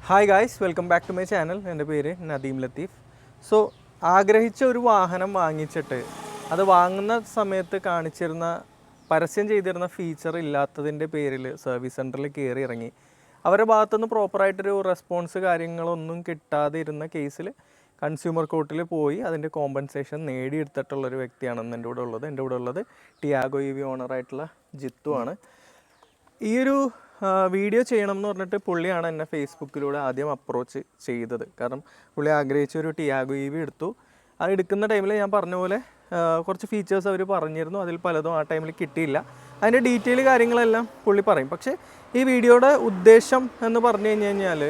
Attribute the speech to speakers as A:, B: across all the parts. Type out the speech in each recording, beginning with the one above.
A: Hi guys, welcome back to my channel. എൻ്റെ പേര് Nadeem Latheef. So ആഗ്രഹിച്ച ഒരു വാഹനം വാങ്ങിച്ചിട്ട് അത് വാങ്ങുന്ന സമയത്ത് കാണിച്ചിരുന്ന പരസ്യം ചെയ്തിരുന്ന ഫീച്ചർ ഇല്ലാത്തതിൻ്റെ പേരിൽ സർവീസ് സെൻറ്ററിൽ കയറി ഇറങ്ങി അവരുടെ ഭാഗത്തുനിന്ന് പ്രോപ്പറായിട്ടൊരു റെസ്പോൺസ് കാര്യങ്ങളൊന്നും കിട്ടാതെ ഇരുന്ന കേസിൽ കൺസ്യൂമർ കോർട്ടിൽ പോയി അതിൻ്റെ കോമ്പൻസേഷൻ നേടിയെടുത്തിട്ടുള്ളൊരു വ്യക്തിയാണ് എൻ്റെ കൂടെ ഉള്ളത് ടിയാഗോ EV ഓണറായിട്ടുള്ള ജിത്തു ആണ്. ഈ ഒരു വീഡിയോ ചെയ്യണം എന്ന് പറഞ്ഞിട്ട് പുള്ളിയാണ് എന്നെ ഫേസ്ബുക്കിലൂടെ ആദ്യം അപ്രോച്ച് ചെയ്തത്. കാരണം പുള്ളി ആഗ്രഹിച്ച ഒരു ടിയാഗോ EV എടുത്തു. അത് എടുക്കുന്ന ടൈമിൽ ഞാൻ പറഞ്ഞ പോലെ കുറച്ച് ഫീച്ചേഴ്സ് അവർ പറഞ്ഞിരുന്നു. അതിൽ പലതും ആ ടൈമിൽ കിട്ടിയില്ല. അതിൻ്റെ ഡീറ്റെയിൽ കാര്യങ്ങളെല്ലാം പുള്ളി പറയും. പക്ഷേ ഈ വീഡിയോയുടെ ഉദ്ദേശം എന്ന് പറഞ്ഞു കഴിഞ്ഞാൽ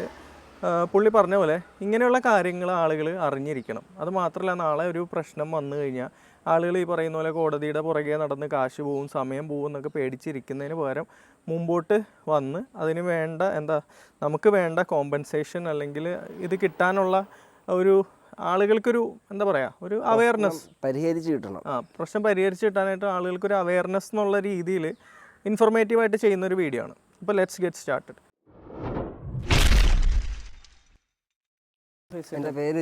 A: പുള്ളി പറഞ്ഞ പോലെ ഇങ്ങനെയുള്ള കാര്യങ്ങൾ ആളുകൾ അറിഞ്ഞിരിക്കണം. അത് മാത്രമല്ല, നാളെ ഒരു പ്രശ്നം വന്നു കഴിഞ്ഞാൽ ആളുകൾ ഈ പറയുന്ന പോലെ കോടതിയുടെ പുറകെ നടന്ന് കാശ് പോവും, സമയം പോവും എന്നൊക്കെ പേടിച്ചിരിക്കുന്നതിന് പകരം മുമ്പോട്ട് വന്ന് അതിന് വേണ്ട നമുക്ക് വേണ്ട കോമ്പൻസേഷൻ അല്ലെങ്കിൽ ഇത് കിട്ടാനുള്ള ഒരു ആളുകൾക്കൊരു ഒരു അവയർനെസ്
B: പരിഹരിച്ച് കിട്ടണം.
A: പ്രശ്നം പരിഹരിച്ച് കിട്ടാനായിട്ട് ആളുകൾക്കൊരു അവയർനെസ് എന്നുള്ള രീതിയിൽ ഇൻഫോർമേറ്റീവായിട്ട് ചെയ്യുന്നൊരു വീഡിയോ ആണ്. അപ്പോൾ ലെറ്റ്സ് ഗെറ്റ് സ്റ്റാർട്ടഡ്.
B: എൻ്റെ പേര്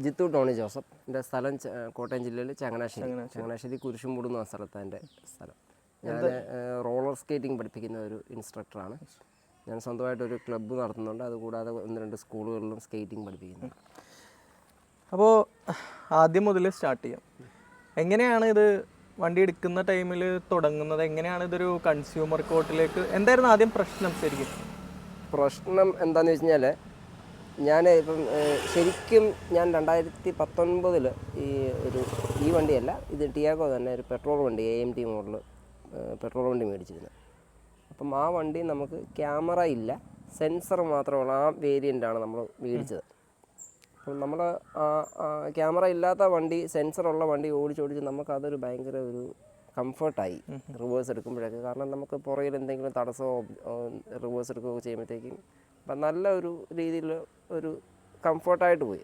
B: ജിത്തു ടോണി ജോസഫ്. എൻ്റെ സ്ഥലം കോട്ടയം ജില്ലയിൽ ചങ്ങനാശ്ശേരി കുരിശുംമൂട് എന്ന സ്ഥലത്താണ് എൻ്റെ സ്ഥലം. ഞാൻ റോളർ സ്കേറ്റിംഗ് പഠിപ്പിക്കുന്ന ഒരു ഇൻസ്ട്രക്ടറാണ്. ഞാൻ സ്വന്തമായിട്ടൊരു ക്ലബ്ബ് നടത്തുന്നുണ്ട്. അതുകൂടാതെ 1-2 സ്കൂളുകളിലും സ്കേറ്റിംഗ് പഠിപ്പിക്കുന്നു.
A: അപ്പോൾ ആദ്യം മുതൽ സ്റ്റാർട്ട് ചെയ്യാം. എങ്ങനെയാണ് ഇത് വണ്ടി എടുക്കുന്ന ടൈമിൽ തുടങ്ങുന്നത്? എങ്ങനെയാണ് ഇതൊരു കൺസ്യൂമർ കോർട്ടിലേക്ക് എന്തായിരുന്നു ആദ്യം പ്രശ്നം?
B: പ്രശ്നം എന്താണെന്ന് വെച്ച് കഴിഞ്ഞാൽ, ശരിക്കും ഞാൻ 2019 ഈ വണ്ടിയല്ല, ഇത് ടിയാഗോ തന്നെ ഒരു പെട്രോൾ വണ്ടി, AMT മോഡൽ പെട്രോൾ വണ്ടി മേടിച്ചിരുന്നു. അപ്പം ആ വണ്ടി നമുക്ക് ക്യാമറ ഇല്ല, സെൻസർ മാത്രമുള്ള ആ വേരിയൻ്റാണ് നമ്മൾ മേടിച്ചത്. അപ്പം നമ്മൾ ക്യാമറ ഇല്ലാത്ത വണ്ടി, സെൻസറുള്ള വണ്ടി ഓടിച്ചോടിച്ച് നമുക്കതൊരു ഭയങ്കര ഒരു കംഫർട്ടായി റിവേഴ്സ് എടുക്കുമ്പോഴൊക്കെ. കാരണം നമുക്ക് പുറകിൽ എന്തെങ്കിലും തടസ്സമോ റിവേഴ്സ് എടുക്കുകയോ ചെയ്യുമ്പോഴത്തേക്കും അപ്പം നല്ല ഒരു രീതിയിൽ ഒരു കംഫർട്ടായിട്ട് പോയി.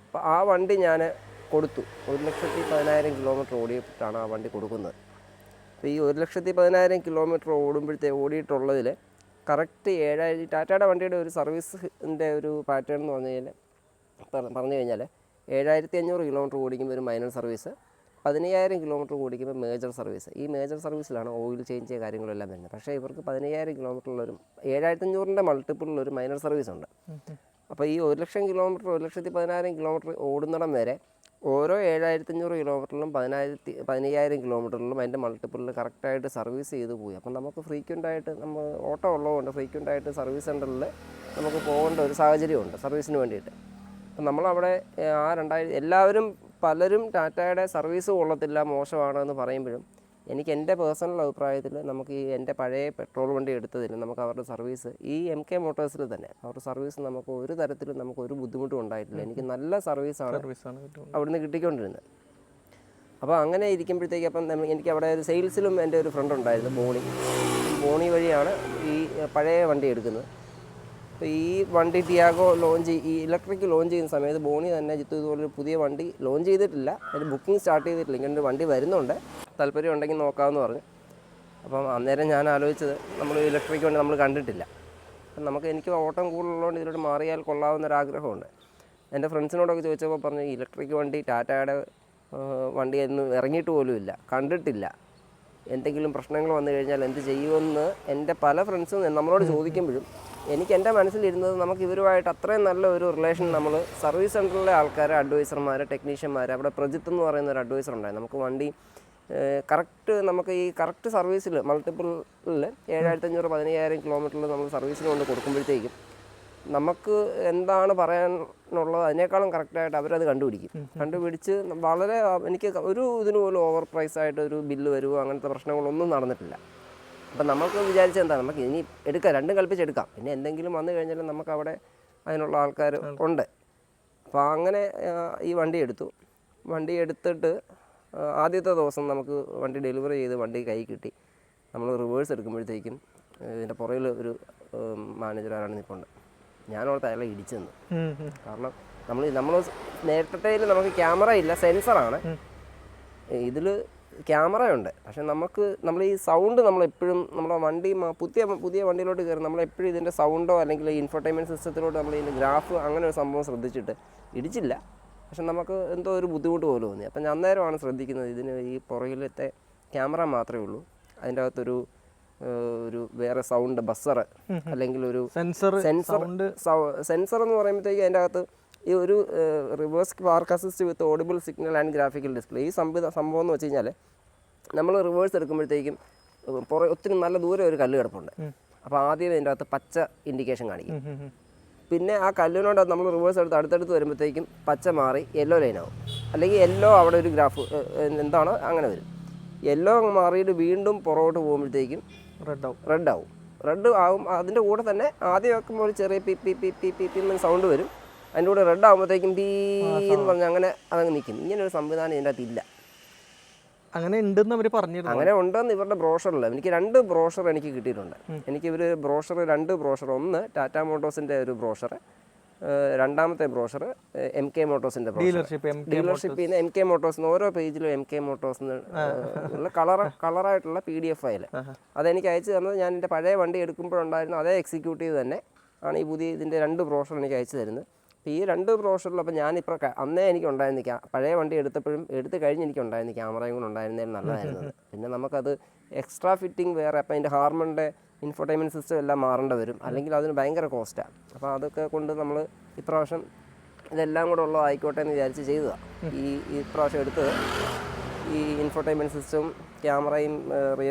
B: അപ്പോൾ ആ വണ്ടി ഞാൻ കൊടുത്തു. 1,10,000 കിലോമീറ്റർ ഓടിയിട്ടാണ് ആ വണ്ടി കൊടുക്കുന്നത്. അപ്പോൾ ഈ 1,10,000 കിലോമീറ്റർ ഓടിയിട്ടുള്ളതിൽ കറക്റ്റ് 7,000 ടാറ്റയുടെ വണ്ടിയുടെ ഒരു സർവീസിൻ്റെ ഒരു പാറ്റേൺ എന്ന് പറഞ്ഞു കഴിഞ്ഞാൽ 7,500 കിലോമീറ്റർ ഓടിക്കുമ്പോൾ ഒരു മൈനർ സർവീസ്, 15,000 കിലോമീറ്റർ ഓടിക്കുമ്പോൾ മേജർ സർവീസ്. ഈ മേജർ സർവീസിലാണ് ഓയിൽ ചേഞ്ച് കാര്യങ്ങളെല്ലാം വരുന്നത്. പക്ഷേ ഇവർക്ക് 15,000 കിലോമീറ്ററിലൊരു 7,500ൻ്റെ മൾട്ടിപ്പിളിലൊരു മൈനർ സർവീസ് ഉണ്ട്. അപ്പോൾ ഈ 1,00,000 കിലോമീറ്റർ 1,10,000 കിലോമീറ്റർ ഓടുന്നിടം വരെ ഓരോ 7,500 കിലോമീറ്ററിലും 15,000 കിലോമീറ്ററിലും അതിൻ്റെ മൾട്ടിപ്പിളിൽ കറക്റ്റായിട്ട് സർവീസ് ചെയ്ത് പോയി. അപ്പം നമുക്ക് ഫ്രീക്വൻ്റായിട്ട് നമ്മൾ ഓട്ടോ ഉള്ളതുകൊണ്ട് ഫ്രീക്വൻ്റായിട്ട് സർവീസ് സെൻറ്ററിൽ നമുക്ക് പോകേണ്ട ഒരു സാഹചര്യമുണ്ട് സർവീസിന് വേണ്ടിയിട്ട്. അപ്പം നമ്മളവിടെ എല്ലാവരും പലരും ടാറ്റയുടെ സർവീസ് കൊള്ളത്തില്ല, മോശമാണ് എന്ന് പറയുമ്പോഴും എനിക്ക് എൻ്റെ പേഴ്സണൽ അഭിപ്രായത്തിൽ നമുക്ക് എൻ്റെ പഴയ പെട്രോൾ വണ്ടി എടുത്തതിൽ നമുക്ക് അവരുടെ സർവീസ് ഈ MK മോട്ടോഴ്സിൽ തന്നെ അവരുടെ സർവീസ് നമുക്ക് ഒരു തരത്തിലും നമുക്ക് ഒരു ബുദ്ധിമുട്ടും ഉണ്ടായിട്ടില്ല. എനിക്ക് നല്ല സർവീസാണ് അവിടുന്ന് കിട്ടിക്കൊണ്ടിരുന്നത്. അപ്പോൾ അങ്ങനെ ഇരിക്കുമ്പോഴത്തേക്ക് എനിക്ക് അവിടെ ഒരു സെയിൽസിലും എൻ്റെ ഒരു ഫ്രണ്ട് ഉണ്ടായിരുന്നു, ബോണി വഴിയാണ് ഈ പഴയ വണ്ടി എടുക്കുന്നത്. അപ്പോൾ ഈ വണ്ടി ടിയാഗോ ഈ ഇലക്ട്രിക് ലോഞ്ച് ചെയ്യുന്ന സമയത്ത് ബോണി തന്നെ ജിത്തു ഇതുപോലൊരു പുതിയ വണ്ടി ലോഞ്ച് ചെയ്തിട്ടില്ല, അതിന് ബുക്കിംഗ് സ്റ്റാർട്ട് ചെയ്തിട്ടില്ല, ഇങ്ങനെ വണ്ടി വരുന്നുണ്ട്, താല്പര്യം ഉണ്ടെങ്കിൽ നോക്കാമെന്ന് പറഞ്ഞു. അപ്പം അന്നേരം ഞാൻ ആലോചിച്ചത്, നമ്മൾ ഇലക്ട്രിക് വണ്ടി നമ്മൾ കണ്ടിട്ടില്ല, അപ്പം എനിക്ക് ഓട്ടം കൂടുതലുള്ളതുകൊണ്ട് ഇതിലോട്ട് മാറിയാൽ കൊള്ളാവുന്നൊരാഗ്രഹമുണ്ട്. എൻ്റെ ഫ്രണ്ട്സിനോടൊക്കെ ചോദിച്ചപ്പോൾ പറഞ്ഞു, ഇലക്ട്രിക് വണ്ടി ടാറ്റയുടെ വണ്ടി ഒന്നും ഇറങ്ങിയിട്ട് പോലും ഇല്ല, കണ്ടിട്ടില്ല, എന്തെങ്കിലും പ്രശ്നങ്ങൾ വന്നു കഴിഞ്ഞാൽ എന്ത് ചെയ്യുമെന്ന് എൻ്റെ പല ഫ്രണ്ട്സും നമ്മളോട് ചോദിക്കുമ്പോഴും എനിക്ക് എൻ്റെ മനസ്സിലിരുന്നത്, നമുക്ക് ഇവരുമായിട്ട് അത്രയും നല്ല ഒരു റിലേഷൻ നമ്മൾ സർവീസ് സെൻറ്ററിലെ ആൾക്കാർ, അഡ്വൈസർമാർ, ടെക്നീഷ്യന്മാർ, അവിടെ പ്രജിത്ത് എന്ന് പറയുന്ന ഒരു അഡ്വൈസർ ഉണ്ടായി. നമുക്ക് വണ്ടി നമുക്ക് ഈ കറക്റ്റ് സർവീസിൽ മൾട്ടിപ്പിളിൽ 7,500 15,000 കിലോമീറ്ററിൽ നമ്മൾ സർവീസിന് കൊണ്ട് കൊടുക്കുമ്പോഴത്തേക്കും നമുക്ക് എന്താണ് പറയാനുള്ളത് അതിനേക്കാളും കറക്റ്റായിട്ട് അവരത് കണ്ടുപിടിച്ച് വളരെ എനിക്ക് ഒരു ഇതിന് പോലും ഓവർ പ്രൈസായിട്ട് ഒരു ബില്ല് വരുമോ അങ്ങനത്തെ പ്രശ്നങ്ങളൊന്നും നടന്നിട്ടില്ല. അപ്പം നമുക്ക് വിചാരിച്ചത് എന്താണ്, നമുക്ക് ഇനി എടുക്കാം, രണ്ടും കൽപ്പിച്ചെടുക്കാം, പിന്നെ എന്തെങ്കിലും വന്നു കഴിഞ്ഞാലും നമുക്കവിടെ അതിനുള്ള ആൾക്കാർ ഉണ്ട്. അപ്പോൾ അങ്ങനെ ഈ വണ്ടി എടുത്തിട്ട് ആദ്യത്തെ ദിവസം നമുക്ക് വണ്ടി ഡെലിവറി ചെയ്ത് വണ്ടി കൈ കിട്ടി. നമ്മൾ റിവേഴ്സ് എടുക്കുമ്പോഴത്തേക്കും ഇതിൻ്റെ പുറകിൽ ഒരു മാനേജറാണ് നിൽപ്പുണ്ട്. ഞാനോടത്ത് അയാളെ ഇടിച്ചെന്ന്. കാരണം നമ്മൾ നേരത്തെ നമുക്ക് ക്യാമറ ഇല്ല, സെൻസറാണ്. ഇതിൽ ക്യാമറയുണ്ട്, പക്ഷെ നമ്മൾ ഈ സൗണ്ട് നമ്മളെപ്പോഴും നമ്മുടെ വണ്ടി പുതിയ വണ്ടിയിലോട്ട് കയറി നമ്മളെപ്പോഴും ഇതിൻ്റെ സൗണ്ടോ അല്ലെങ്കിൽ ഇൻഫോർടൈൻമെൻറ്റ് സിസ്റ്റത്തിലോട്ട് നമ്മൾ ഇതിൻ്റെ ഗ്രാഫ് അങ്ങനെ ഒരു സംഭവം ശ്രദ്ധിച്ചിട്ട് ഇടിച്ചില്ല. പക്ഷെ നമുക്ക് എന്തോ ഒരു ബുദ്ധിമുട്ട് പോലെ തോന്നി. അപ്പം ഞാൻ അന്നേരമാണ് ശ്രദ്ധിക്കുന്നത് ഇതിന് ഈ പുറകിലത്തെ ക്യാമറ മാത്രമേ ഉള്ളൂ, അതിൻ്റെ അകത്തൊരു വേറെ സൗണ്ട് ബസ്സർ അല്ലെങ്കിൽ ഒരു സെൻസർ എന്ന് പറയുമ്പോഴത്തേക്ക് അതിൻ്റെ അകത്ത് ഈ ഒരു reverse park assist with audible signal and graphical display. ഈ സംഭവം എന്ന് വെച്ച് കഴിഞ്ഞാൽ നമ്മൾ റിവേഴ്സ് എടുക്കുമ്പോഴത്തേക്കും ഒത്തിരി നല്ല ദൂരെ ഒരു കല്ല് കിടപ്പുണ്ട്. അപ്പോൾ ആദ്യം അതിൻ്റെ അകത്ത് പച്ച ഇൻഡിക്കേഷൻ കാണിക്കും. പിന്നെ ആ കല്ലിനോട് നമ്മൾ റിവേഴ്സ് എടുത്ത് അടുത്തടുത്ത് വരുമ്പോഴത്തേക്കും പച്ച മാറി യെല്ലോ ലൈനാവും, അല്ലെങ്കിൽ യെല്ലോ അവിടെ ഒരു ഗ്രാഫ് എന്താണോ അങ്ങനെ വരും. യെല്ലോ മാറിയിട്ട് വീണ്ടും പുറകോട്ട് പോകുമ്പോഴത്തേക്കും റെഡ് ആവും. അതിൻ്റെ കൂടെ തന്നെ ആദ്യം വെക്കുമ്പോൾ ഒരു ചെറിയ P P P P P P എന്ന് സൗണ്ട് വരും. അതിൻ്റെ കൂടെ റെഡ് ആകുമ്പോഴത്തേക്കും പീ എന്ന് പറഞ്ഞ് അങ്ങനെ അതങ്ങ് നിൽക്കും. ഇങ്ങനൊരു സംവിധാനം ഇതിൻ്റെ അകത്ത് ഇല്ല.
A: അങ്ങനെ ഉണ്ടെന്ന് അവർ പറഞ്ഞിരുന്നു.
B: അങ്ങനെ ഉണ്ടെന്ന് ഇവരുടെ ബ്രോഷറിൽ എനിക്ക് 2 ബ്രോഷർ എനിക്ക് കിട്ടിയിട്ടുണ്ട്. എനിക്ക് ഇവർ 2 ബ്രോഷർ, ഒന്ന് ടാറ്റ മോട്ടോഴ്സിൻ്റെ ഒരു ബ്രോഷർ, രണ്ടാമത്തെ ബ്രോഷർ MK മോട്ടോഴ്സിൻ്റെ ഡീലർഷിപ്പിൽ നിന്ന് MK മോട്ടോഴ്സ് ഓരോ പേജിലും MK മോട്ടോഴ്സ് ഉള്ള കളറായിട്ടുള്ള PDF ഫയൽ അതെനിക്ക് അയച്ചു തന്നത്. ഞാൻ എൻ്റെ പഴയ വണ്ടി എടുക്കുമ്പോഴുണ്ടായിരുന്ന അതേ എക്സിക്യൂട്ടീവ് തന്നെ ആണ് ഈ പുതിയ ഇതിൻ്റെ 2 ബ്രോഷർ എനിക്ക് അയച്ചു തരുന്നത്. അപ്പോൾ ഈ 2 ബ്രോഷറിൽ അപ്പോൾ ഞാനിപ്പോൾ അന്നേ എനിക്കുണ്ടായിരുന്ന പഴയ വണ്ടി എടുത്ത് കഴിഞ്ഞ് എനിക്കുണ്ടായിരുന്ന ക്യാമറയും കൂടെ ഉണ്ടായിരുന്നതിൽ നല്ലതായിരുന്നത്. പിന്നെ നമുക്കത് എക്സ്ട്രാ ഫിറ്റിംഗ് വേറെ, അപ്പോൾ അതിൻ്റെ ഹാർമണിൻ്റെ ഇൻഫോർടൈൻമെൻറ്റ് സിസ്റ്റം എല്ലാം മാറേണ്ടി വരും, അല്ലെങ്കിൽ അതിന് ഭയങ്കര കോസ്റ്റാണ്. അപ്പോൾ അതൊക്കെ കൊണ്ട് നമ്മൾ ഇപ്രാവശ്യം ഇതെല്ലാം കൂടെ ഉള്ളതായിക്കോട്ടെ എന്ന് വിചാരിച്ച് ചെയ്തതാണ്. ഇപ്രാവശ്യം എടുത്തത് ഈ ഇൻഫോർടൈൻമെൻറ്റ് സിസ്റ്റവും ക്യാമറയും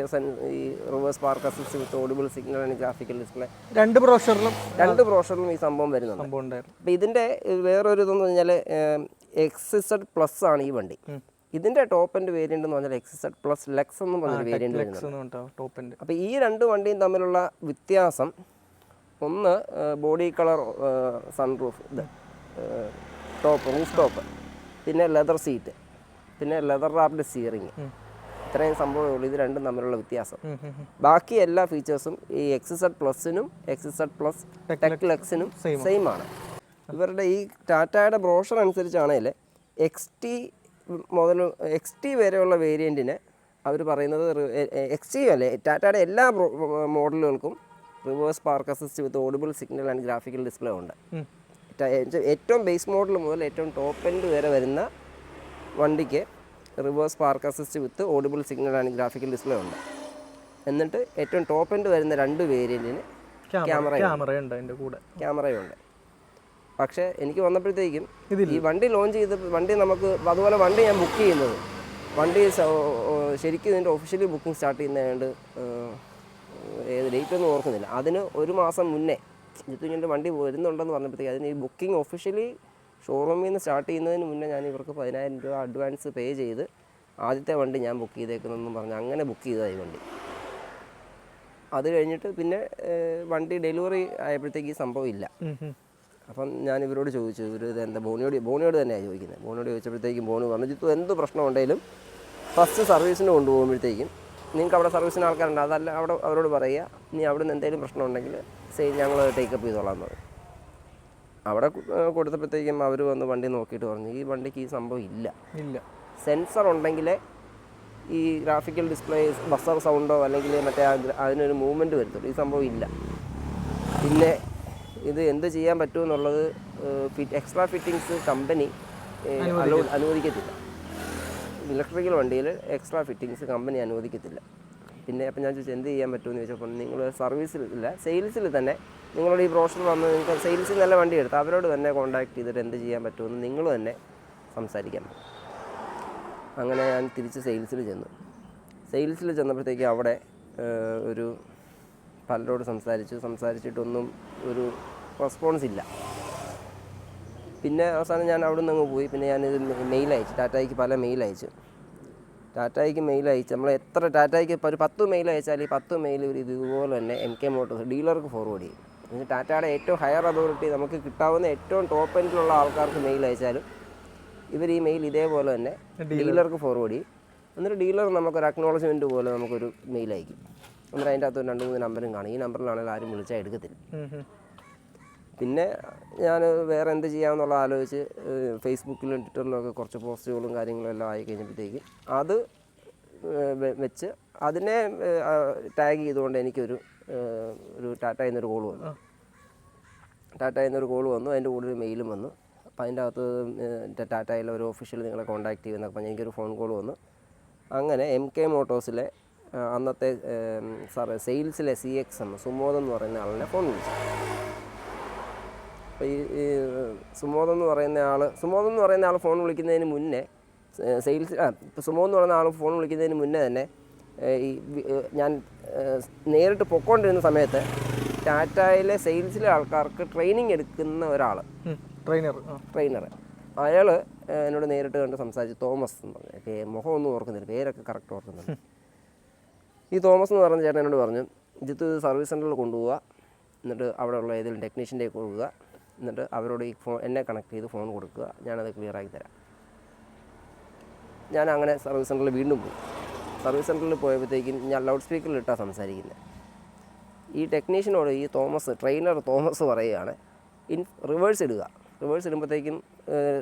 B: ഈ reverse park assist with audible signal and graphical display 2 ബ്രോഷറിലും ഈ സംഭവം വരുന്നുണ്ട്. അപ്പോൾ ഇതിൻ്റെ വേറൊരു ഇതെന്ന് പറഞ്ഞാൽ XZ+ ആണ് ഈ വണ്ടി. ഇതിൻ്റെ ടോപ്പ് എൻഡ് വേരിയൻ്റ് എന്ന് പറഞ്ഞാൽ XZ+ ലെക്സ് എന്ന് പറഞ്ഞൊരു വേരിയൻ്റ് വരുന്നുണ്ട്. അപ്പോൾ ഈ 2 വണ്ടിയും തമ്മിലുള്ള വ്യത്യാസം, ഒന്ന് body colour sunroof roof top, പിന്നെ ലെതർ സീറ്റ്, പിന്നെ ലെതർ റാപ്ഡ് സ്റ്റിയറിംഗ്, ഇത്രയും സംഭവമേ ഉള്ളൂ ഇത് രണ്ടും തമ്മിലുള്ള വ്യത്യാസം. ബാക്കി എല്ലാ ഫീച്ചേഴ്സും ഈ XZ+നും XZ+ ടെക് ലെക്സിനും സെയിം ആണ്. ഇവരുടെ ഈ ടാറ്റയുടെ ബ്രോഷർ അനുസരിച്ചാണെങ്കിൽ XT വരെയുള്ള വേരിയൻറ്റിന് അവർ പറയുന്നത് XT അല്ലേ, ടാറ്റയുടെ എല്ലാ മോഡലുകൾക്കും reverse park assist with audible signal and graphical display ഉണ്ട്. ഏറ്റവും ബേസ് മോഡൽ മുതൽ ഏറ്റവും ടോപ്പ് എൻഡ് വരെ വരുന്ന വണ്ടിക്ക് reverse park assist with audible signal and graphical display ഉണ്ട്. എന്നിട്ട് ഏറ്റവും ടോപ്പ് എൻഡ് വരുന്ന 2 വേരിയൻറ്റിന് ക്യാമറയുണ്ട്. പക്ഷേ എനിക്ക് വന്നപ്പോഴത്തേക്കും ഈ വണ്ടി ലോഞ്ച് ചെയ്ത് നമുക്ക് അതുപോലെ വണ്ടി ഞാൻ ബുക്ക് ചെയ്യുന്നത് ശരിക്കും ഇതിൻ്റെ ഒഫീഷ്യലി ബുക്കിംഗ് സ്റ്റാർട്ട് ചെയ്യുന്നതുകൊണ്ട് ഏത് ഡേറ്റ് ഒന്നും ഓർക്കുന്നില്ല. അതിന് 1 മാസം മുന്നേ ജിത്തുവിൻ്റെ വണ്ടി വരുന്നുണ്ടെന്ന് പറഞ്ഞപ്പോഴത്തേക്ക് അതിന് ഈ ബുക്കിംഗ് ഒഫീഷ്യലി ഷോറൂമിൽ നിന്ന് സ്റ്റാർട്ട് ചെയ്യുന്നതിന് മുന്നേ ഞാൻ ഇവർക്ക് 10,000 രൂപ അഡ്വാൻസ് പേ ചെയ്ത് ആദ്യത്തെ വണ്ടി ഞാൻ ബുക്ക് ചെയ്തേക്കുന്നതെന്ന് പറഞ്ഞ് അങ്ങനെ ബുക്ക് ചെയ്തതായി വണ്ടി. അത് കഴിഞ്ഞിട്ട് പിന്നെ വണ്ടി ഡെലിവറി ആയപ്പോഴത്തേക്ക് ഈ സംഭവം ഇല്ല. അപ്പം ഞാൻ ഇവരോട് ചോദിച്ചു, ഇവർ ഇതെന്താ ബോണിയോട് തന്നെയാണ് ചോദിക്കുന്നത്. ബോണിയോട് ചോദിച്ചപ്പോഴത്തേക്കും ബോണി പറഞ്ഞു, ജിത്തു എന്ത് പ്രശ്നം ഉണ്ടെങ്കിലും ഫസ്റ്റ് സർവീസിന് കൊണ്ടുപോകുമ്പോഴത്തേക്കും നിങ്ങൾക്ക് അവിടെ സർവീസിന് ആൾക്കാരുണ്ട്, അതല്ല അവിടെ അവരോട് പറയുക, ഇനി അവിടെ നിന്ന് എന്തെങ്കിലും പ്രശ്നം ഉണ്ടെങ്കിൽ ഞങ്ങൾ ടേക്കപ്പ് ചെയ്തോളാം എന്ന് പറയും. അവിടെ കൊടുത്തപ്പോഴത്തേക്കും അവർ വന്ന് വണ്ടി നോക്കിയിട്ട് പറഞ്ഞു ഈ വണ്ടിക്ക് ഈ സംഭവം ഇല്ല. സെൻസർ ഉണ്ടെങ്കിലേ ഈ ഗ്രാഫിക്കൽ ഡിസ്പ്ലേ ബസർ സൗണ്ടോ അല്ലെങ്കിൽ മറ്റേ അതിനൊരു മൂവ്മെൻറ്റ് വരുത്തുള്ളൂ. ഈ സംഭവം ഇല്ല. പിന്നെ ഇത് എന്ത് ചെയ്യാൻ പറ്റുമെന്നുള്ളത് എക്സ്ട്രാ ഫിറ്റിങ്സ് കമ്പനി അനുവദിക്കത്തില്ല. ഇലക്ട്രിക്കൽ വണ്ടിയിൽ എക്സ്ട്രാ ഫിറ്റിങ്സ് കമ്പനി അനുവദിക്കത്തില്ല. പിന്നെ അപ്പം ഞാൻ ചോദിച്ചു എന്ത് ചെയ്യാൻ പറ്റുമെന്ന് ചോദിച്ചപ്പോൾ നിങ്ങൾ സർവീസിലില്ല, സെയിൽസിൽ തന്നെ നിങ്ങളുടെ ഈ ബ്രോഷർ വന്ന് നിങ്ങൾക്ക് സെയിൽസിൽ നല്ല വണ്ടി എടുത്ത് അവരോട് തന്നെ കോൺടാക്ട് ചെയ്തിട്ട് എന്ത് ചെയ്യാൻ പറ്റുമെന്ന് നിങ്ങൾ തന്നെ സംസാരിക്കാൻ പറ്റും. അങ്ങനെ ഞാൻ തിരിച്ച് സെയിൽസിൽ ചെന്നപ്പോഴത്തേക്ക് അവിടെ ഒരു പലരോട് സംസാരിച്ചിട്ടൊന്നും ഒരു റെസ്പോൺസ് ഇല്ല. പിന്നെ അവസാനം ഞാൻ അവിടെ നിന്ന് അങ്ങ് പോയി. പിന്നെ ഞാനിത് മെയിൽ അയച്ചു, ടാറ്റായ്ക്ക് പല മെയിൽ അയച്ചു. നമ്മൾ എത്ര ടാറ്റായ്ക്ക് ഇപ്പോൾ ഒരു 10 മെയിൽ അയച്ചാൽ ഈ 10 മെയിൽ ഇതുപോലെ തന്നെ MK മോട്ടോഴ്സ് ഡീലർക്ക് ഫോർവേഡ് ചെയ്യും. എന്നിട്ട് ടാറ്റയുടെ ഏറ്റവും ഹയർ അതോറിറ്റി നമുക്ക് കിട്ടാവുന്ന ഏറ്റവും ടോപ്പ് എൻഡിലുള്ള ആൾക്കാർക്ക് മെയിൽ അയച്ചാലും ഇവർ ഈ മെയിൽ ഇതേപോലെ തന്നെ ഡീലർക്ക് ഫോർവേഡ് ചെയ്യും. എന്നിട്ട് ഡീലർ നമുക്കൊരു അക്നോളജ്മെൻറ്റ് പോലെ നമുക്കൊരു മെയിൽ അയക്കും. എന്നിട്ട് അതിൻ്റെ അകത്ത് 2-3 നമ്പറും കാണും. ഈ നമ്പറിലാണെങ്കിൽ ആരും വിളിച്ചാൽ എടുക്കത്തില്ല. പിന്നെ ഞാൻ വേറെ എന്ത് ചെയ്യാമെന്നുള്ള ആലോചിച്ച് ഫേസ്ബുക്കിലും ട്വിറ്ററിലും ഒക്കെ കുറച്ച് പോസ്റ്റുകളും കാര്യങ്ങളും എല്ലാം ആയി കഴിഞ്ഞപ്പോഴത്തേക്കും അത് വെച്ച് അതിനെ ടാഗ് ചെയ്തുകൊണ്ട് എനിക്കൊരു ടാറ്റയിൽ നിന്നൊരു കോൾ വന്നു. ടാറ്റയിൽ നിന്നൊരു കോൾ വന്നു, അതിൻ്റെ കൂടെ ഒരു മെയിലും വന്നു. അപ്പോൾ അതിൻ്റെ അകത്ത് ടാറ്റയിലെ ഒരു ഒഫീഷ്യൽ നിങ്ങളെ കോൺടാക്ട് ചെയ്യുന്നൊക്കെ പറഞ്ഞ് എനിക്കൊരു ഫോൺ കോൾ വന്നു. അങ്ങനെ MK മോട്ടോഴ്സിലെ അന്നത്തെ സെയിൽസിലെ CXM സുമോദ് എന്ന് പറയുന്ന ആളിനെ ഫോൺ വിളിച്ചു. അപ്പോൾ ഈ സുമോദ് എന്ന് പറയുന്ന ആൾ ഫോൺ വിളിക്കുന്നതിന് മുന്നേ ഇപ്പോൾ സുമോദ് എന്ന് പറയുന്ന ആൾ ഫോൺ വിളിക്കുന്നതിന് മുന്നേ തന്നെ ഞാൻ നേരിട്ട് പൊക്കോണ്ടിരുന്ന സമയത്ത് ടാറ്റയിലെ സെയിൽസിലെ ആൾക്കാർക്ക് ട്രെയിനിങ് എടുക്കുന്ന ഒരാൾ, ട്രെയിനർ, അയാൾ എന്നോട് നേരിട്ട് കണ്ട് സംസാരിച്ചു. തോമസ് എന്ന് പറഞ്ഞു, മുഖമൊന്നും ഓർക്കുന്നില്ല, പേരൊക്കെ കറക്റ്റ് ഓർക്കുന്നുണ്ട്. ഈ തോമസ് എന്ന് പറഞ്ഞ ചേട്ടൻ എന്നോട് പറഞ്ഞു, ഇത് സർവീസ് സെൻറ്ററിൽ കൊണ്ടുപോവുക, എന്നിട്ട് അവിടെയുള്ള ഏതെങ്കിലും ടെക്നീഷ്യൻ്റെ കൊടുക്കുക, എന്നിട്ട് അവരോട് ഈ എന്നെ കണക്ട് ചെയ്ത് ഫോൺ കൊടുക്കുക, ഞാനത് ക്ലിയറാക്കി തരാം. ഞാൻ അങ്ങനെ സർവീസ് സെൻറ്ററിൽ വീണ്ടും പോയി. സർവീസ് സെൻറ്ററിൽ പോയപ്പോഴത്തേക്കും ഞാൻ ലൗഡ് സ്പീക്കറിൽ ഇട്ടാണ് സംസാരിക്കുന്നത്. ഈ ടെക്നീഷ്യനോട് ഈ ട്രെയിനർ തോമസ് പറയുകയാണ്, റിവേഴ്സ് ഇടുക. റിവേഴ്സ് ഇടുമ്പോഴത്തേക്കും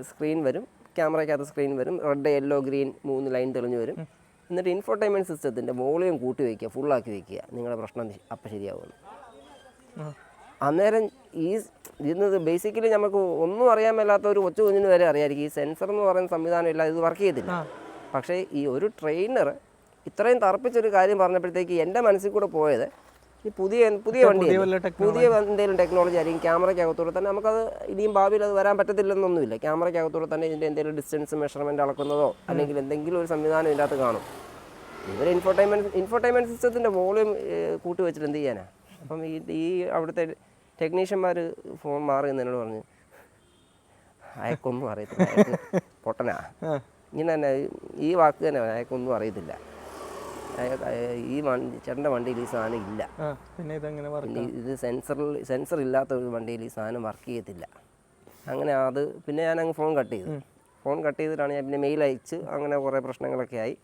B: സ്ക്രീൻ വരും, ക്യാമറയ്ക്കകത്ത് സ്ക്രീൻ വരും, റെഡ് യെല്ലോ ഗ്രീൻ 3 ലൈൻ തെളിഞ്ഞ് വരും. എന്നിട്ട് ഇൻഫോർടൈൻമെൻറ്റ് സിസ്റ്റത്തിൻ്റെ വോളിയം കൂട്ടി വയ്ക്കുക, ഫുള്ളാക്കി വയ്ക്കുക, നിങ്ങളുടെ പ്രശ്നം അപ്പം ശരിയാവുന്നു. അന്നേരം ഇന്ന് ബേസിക്കലി നമുക്ക് ഒന്നും അറിയാൻ മേലാത്ത ഒരു കൊച്ചു കുഞ്ഞിന് വരെ അറിയാമായിരിക്കും ഈ സെൻസർ എന്ന് പറയുന്ന സംവിധാനം ഇല്ല, ഇത് വർക്ക് ചെയ്തില്ല. പക്ഷേ ഈ ഒരു ട്രെയിനർ ഇത്രയും തറപ്പിച്ചൊരു കാര്യം പറഞ്ഞപ്പോഴത്തേക്ക് എൻ്റെ മനസ്സിൽ കൂടെ പോയത് ഈ പുതിയ വണ്ടി, പുതിയ എന്തെങ്കിലും ടെക്നോളജി ആയിരിക്കും. ക്യാമറയ്ക്കകത്തൂടെ തന്നെ നമുക്കത് ഇനിയും ഭാവിയിൽ അത് വരാൻ പറ്റത്തില്ലെന്നൊന്നുമില്ല. ക്യാമറയ്ക്കകത്തൂടെ തന്നെ ഇതിൻ്റെ എന്തെങ്കിലും ഡിസ്റ്റൻസ് മെഷർമെൻറ്റ് അളക്കുന്നതോ അല്ലെങ്കിൽ എന്തെങ്കിലും ഒരു സംവിധാനം ഇതിൻ്റെ അകത്ത് കാണും. ഇവർ ഇൻഫോർടൈൻമെൻറ്റ് സിസ്റ്റത്തിൻ്റെ വോളിയം കൂട്ടി വെച്ചിട്ട് എന്ത് ചെയ്യാനാണ്? അപ്പം ഈ അവിടുത്തെ ടെക്നീഷ്യന്മാർ ഫോൺ മാറി എന്നോട് പറഞ്ഞു, അയക്കൊന്നും അറിയത്തില്ല, പൊട്ടനാ, ഇങ്ങനെ തന്നെ ഈ വാക്ക് തന്നെ, അയക്കൊന്നും അറിയത്തില്ല, ഈ ചേട്ടൻ്റെ വണ്ടിയിൽ ഈ സാധനം ഇല്ല, പിന്നെ ഇത് സെൻസർ ഇല്ലാത്ത ഒരു വണ്ടിയിൽ ഈ സാധനം വർക്ക് ചെയ്യത്തില്ല. അങ്ങനെ പിന്നെ ഞാൻ അങ്ങ് ഫോൺ കട്ട് ചെയ്തിട്ടാണ് ഞാൻ പിന്നെ മെയിൽ അയച്ച് അങ്ങനെ കുറേ പ്രശ്നങ്ങളൊക്കെ ആയി.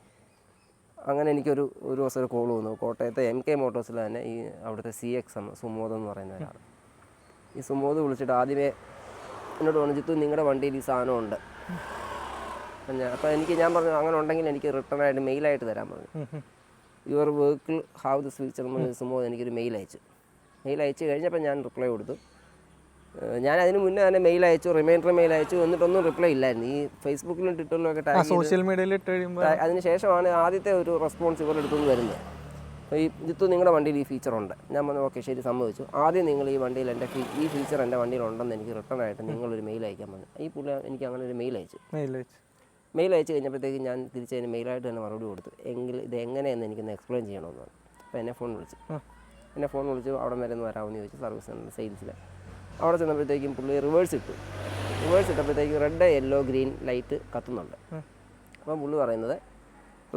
B: അങ്ങനെ എനിക്കൊരു ദിവസം ഒരു കോൾ വന്നു. കോട്ടയത്തെ MK മോട്ടോഴ്സിൽ തന്നെ ഈ അവിടുത്തെ CXM സുമോദ് എന്ന് പറയുന്ന ഒരാൾ. ഈ സുമോദ് വിളിച്ചിട്ട് ആദ്യമേ എന്നോട് പറഞ്ഞു, ജിത്തു നിങ്ങളുടെ വണ്ടിയിൽ ഈ സാധനം ഉണ്ട്. അപ്പോൾ ഞാൻ പറഞ്ഞു, അങ്ങനെ ഉണ്ടെങ്കിൽ എനിക്ക് റിട്ടേൺ ആയിട്ട് മെയിലായിട്ട് തരാൻ പറഞ്ഞു. Your vehicle have this feature എന്ന് സുമോദ് എനിക്കൊരു മെയിൽ അയച്ചു കഴിഞ്ഞപ്പോൾ ഞാൻ റിപ്ലൈ കൊടുത്തു. ഞാൻ അതിന് മുന്നേ തന്നെ മെയിൽ അയച്ചു, റിമൈൻഡർ മെയിൽ അയച്ചു, എന്നിട്ടൊന്നും റിപ്ലൈ ഇല്ലായിരുന്നു. ഈ ഫേസ്ബുക്കിലും ട്വിറ്ററിലും ഒക്കെ ടാഗ് സോഷ്യൽ മീഡിയയിൽ ഇട്ട് കഴിയുമ്പോൾ അതിന് ശേഷമാണ് ആദ്യത്തെ ഒരു റെസ്പോൺസ് ഇവരുടെ അടുത്തുനിന്ന് വരുന്നത്. അപ്പോൾ ഈ ജിത്തു നിങ്ങളുടെ വണ്ടിയിൽ ഈ ഫീച്ചർ ഉണ്ട്. ഞാൻ പറഞ്ഞു ഓക്കെ ശരി സമ്മതിച്ചു. ആദ്യം നിങ്ങൾ ഈ വണ്ടിയിൽ ഈ ഫീച്ചർ എൻ്റെ വണ്ടിയിൽ ഉണ്ടെന്ന് എനിക്ക് റിട്ടേൺ ആയിട്ട് നിങ്ങളൊരു മെയിൽ അയക്കാൻ പറഞ്ഞു. ഈ പുള്ളി എനിക്ക് അങ്ങനെ ഒരു മെയിൽ അയച്ചു കഴിഞ്ഞപ്പോഴത്തേക്ക് ഞാൻ തിരിച്ചതിന് മെയിലായിട്ട് തന്നെ മറുപടി കൊടുത്തു. ഇത് എങ്ങനെയെന്ന് എനിക്കൊന്ന് എക്സ്പ്ലെയിൻ ചെയ്യണമെന്ന് പറഞ്ഞു. അപ്പോൾ എന്നെ ഫോൺ വിളിച്ചു അവിടെ വരെ ഒന്ന് വരാമെന്ന് ചോദിച്ചു. സർവീസ് സെൻറ്റർ സെയിൽസിൽ അവിടെ ചെന്നപ്പോഴത്തേക്കും പുള്ളി റിവേഴ്സ് ഇട്ടപ്പോഴത്തേക്കും റെഡ് യെല്ലോ ഗ്രീൻ ലൈറ്റ് കത്തുന്നുണ്ട്. അപ്പം പുള്ളി പറയുന്നത്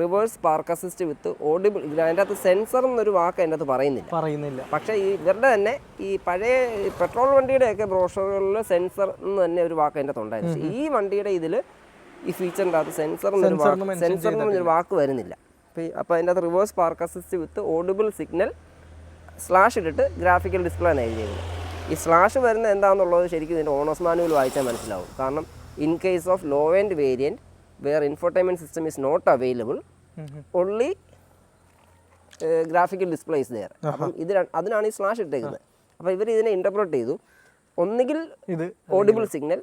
B: reverse park assist with audible. അതിൻ്റെ അകത്ത് സെൻസർ എന്നൊരു വാക്ക് അതിൻ്റെ അകത്ത് പറയുന്നില്ല. പക്ഷേ ഈ ഇവരുടെ തന്നെ ഈ പഴയ പെട്രോൾ വണ്ടിയുടെയൊക്കെ ബ്രോഷറുകളിൽ സെൻസർ എന്ന് തന്നെ ഒരു വാക്ക് അതിൻ്റെ അകത്ത് ഉണ്ടായിരുന്നു. പക്ഷേ ഈ വണ്ടിയുടെ ഇതിൽ ഈ ഫീച്ചറിൻ്റെ അകത്ത് സെൻസർ എന്നൊരു വാക്ക് വരുന്നില്ല. അപ്പോൾ അതിൻ്റെ അകത്ത് reverse park assist with audible signal slash ഇട്ടിട്ട് ഗ്രാഫിക്കൽ ഡിസ്പ്ലേ ആണ് എഴുതിയത്. ഈ സ്ലാഷ് വരുന്നത് എന്താണെന്നുള്ളത് ശരിക്കും ഇതിൻ്റെ ഓണേഴ്സ് മാനുവൽ വായിച്ചാൽ മനസ്സിലാവും. കാരണം in case of low end variant where infotainment system is not available only graphical display is there. അപ്പം അതിനാണ് ഈ സ്ലാഷ് ഇട്ടേക്കുന്നത്. അപ്പോൾ ഇവർ ഇതിനെ ഇൻ്റർപ്രറ്റ് ചെയ്തു, ഒന്നുകിൽ ഓഡിബിൾ സിഗ്നൽ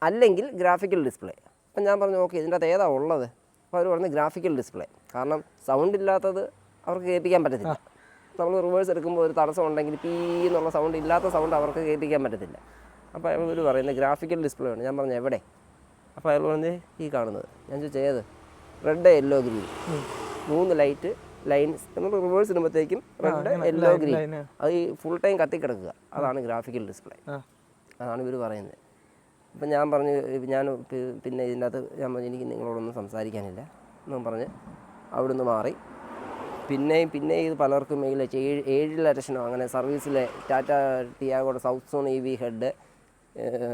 B: അല്ലെങ്കിൽ ഗ്രാഫിക്കൽ ഡിസ്പ്ലേ. അപ്പം ഞാൻ പറഞ്ഞു ഓക്കെ ഇതിൻ്റെ അകത്ത് ഏതാ ഉള്ളത്? അപ്പോൾ അവർ പറഞ്ഞു ഗ്രാഫിക്കൽ ഡിസ്പ്ലേ. കാരണം സൗണ്ട് ഇല്ലാത്തത് അവർക്ക് കേൾപ്പിക്കാൻ പറ്റത്തില്ല. നമ്മൾ റിവേഴ്സ് എടുക്കുമ്പോൾ ഒരു തടസ്സം ഉണ്ടെങ്കിൽ പീ എന്നുള്ള സൗണ്ട് ഇല്ലാത്ത സൗണ്ട് അവർക്ക് കേൾപ്പിക്കാൻ പറ്റത്തില്ല. അപ്പോൾ ഇവർ പറയുന്നത് ഗ്രാഫിക്കൽ ഡിസ്പ്ലേ ആണ്. ഞാൻ പറഞ്ഞു എവിടെ? അപ്പോൾ അയാൾ പറഞ്ഞ് ഈ കാണുന്നത്. ഞാൻ ചോദിച്ചു ഏത്? Red yellow green 3 light lines. നമ്മൾ റിവേഴ്സ് ഇടുമ്പോഴത്തേക്കും റെഡ് യെല്ലോ ഗ്രീൻ അത് ഈ ഫുൾ ടൈം കത്തിക്കിടക്കുക, അതാണ് ഗ്രാഫിക്കൽ ഡിസ്പ്ലേ. അതാണ് ഇവർ പറയുന്നത്. അപ്പം ഞാൻ പറഞ്ഞു പിന്നെ ഇതിൻ്റെ അകത്ത് ഞാൻ പറഞ്ഞു എനിക്ക് നിങ്ങളോടൊന്നും സംസാരിക്കാനില്ല എന്നും പറഞ്ഞ് അവിടുന്ന് മാറി. പിന്നെ ഇത് പലർക്കും മെയിൽ അയച്ചു. 7 ലക്ഷനോ അങ്ങനെ സർവീസിലെ ടാറ്റ ടിയാഗോയുടെ സൗത്ത് സോൺ EV ഹെഡ്,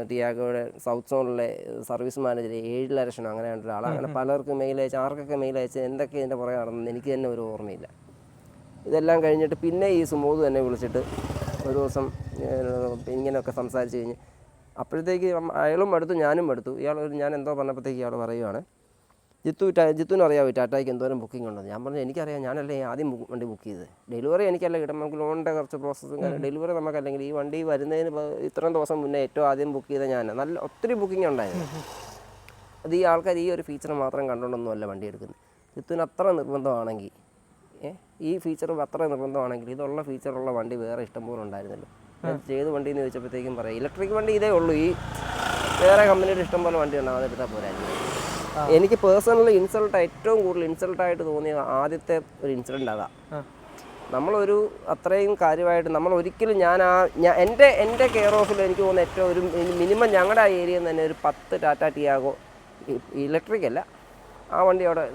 B: ടിയാഗോയുടെ സൗത്ത് സോണിലെ സർവീസ് മാനേജർ 7 ലക്ഷനോ അങ്ങനെ ഒരാൾ, അങ്ങനെ പലർക്കും മെയിൽ അയച്ചു. ആർക്കൊക്കെ മെയിൽ അയച്ച് എന്തൊക്കെ ഇതിൻ്റെ പുറകെ നടന്നത് എനിക്ക് തന്നെ ഒരു ഓർമ്മയില്ല. ഇതെല്ലാം കഴിഞ്ഞിട്ട് പിന്നെ ഈ സുമോദ് തന്നെ വിളിച്ചിട്ട് ഒരു ദിവസം ഇങ്ങനെയൊക്കെ സംസാരിച്ച് കഴിഞ്ഞ് അപ്പോഴത്തേക്ക് അയാളും എടുത്തു ഞാനും എടുത്തു. ഞാൻ എന്തോ പറഞ്ഞപ്പോഴത്തേക്ക് ഇയാൾ പറയുവാണ്, ജിത്തുവിന് അറിയാമോ ടാറ്റയ്ക്ക് എന്തോരം ബുക്കിംഗ് ഉണ്ടെന്ന്. ഞാൻ പറഞ്ഞു എനിക്കറിയാം, ഞാനല്ലേ ആദ്യം വണ്ടി ബുക്ക് ചെയ്തത്. ഡെലിവറി എനിക്കല്ല കിട്ടും, നമുക്ക് ലോണിൻ്റെ കുറച്ച് പ്രോസസ്സും ഡെലിവറി നമുക്കല്ലെങ്കിൽ ഈ വണ്ടി വരുന്നതിന് ഇത്രയും ദിവസം മുന്നേ ഏറ്റവും ആദ്യം ബുക്ക് ചെയ്ത ഞാൻ. നല്ല ഒത്തിരി ബുക്കിംഗ് ഉണ്ടായിരുന്നു. അത് ഈ ആൾക്കാർ ഈ ഒരു ഫീച്ചർ മാത്രം കണ്ടുകൊണ്ടൊന്നുമല്ല വണ്ടി എടുക്കുന്നത്. ജിത്തുവിന് അത്ര നിർബന്ധമാണെങ്കിൽ, ഈ ഫീച്ചർ അത്ര നിർബന്ധമാണെങ്കിൽ ഇതുള്ള ഫീച്ചറുള്ള വണ്ടി വേറെ ഇഷ്ടംപോലെ ഉണ്ടായിരുന്നല്ലോ. ഏത് വണ്ടി എന്ന് ചോദിച്ചപ്പോഴത്തേക്കും പറയാം ഇലക്ട്രിക് വണ്ടി ഇതേ ഉള്ളൂ, ഈ വേറെ കമ്പനിയുടെ ഇഷ്ടംപോലെ വണ്ടി ഉണ്ടാവും, അതെടുത്താൽ പോരായിരുന്നു. എനിക്ക് പേഴ്സണലി ഏറ്റവും കൂടുതൽ ഇൻസൾട്ടായിട്ട് തോന്നിയ ആദ്യത്തെ ഒരു ഇൻസിഡൻറ്റ് അതാ. നമ്മളൊരു അത്രയും കാര്യമായിട്ട് നമ്മൾ ഒരിക്കലും എൻ്റെ കെയർ ഓഫിൽ എനിക്ക് തോന്നുന്ന ഏറ്റവും ഒരു മിനിമം ഞങ്ങളുടെ ആ ഏരിയയിൽ തന്നെ ഒരു 10 ടാറ്റ ടിയാഗോ ഇലക്ട്രിക് അല്ല, ആ വണ്ടി അവിടെ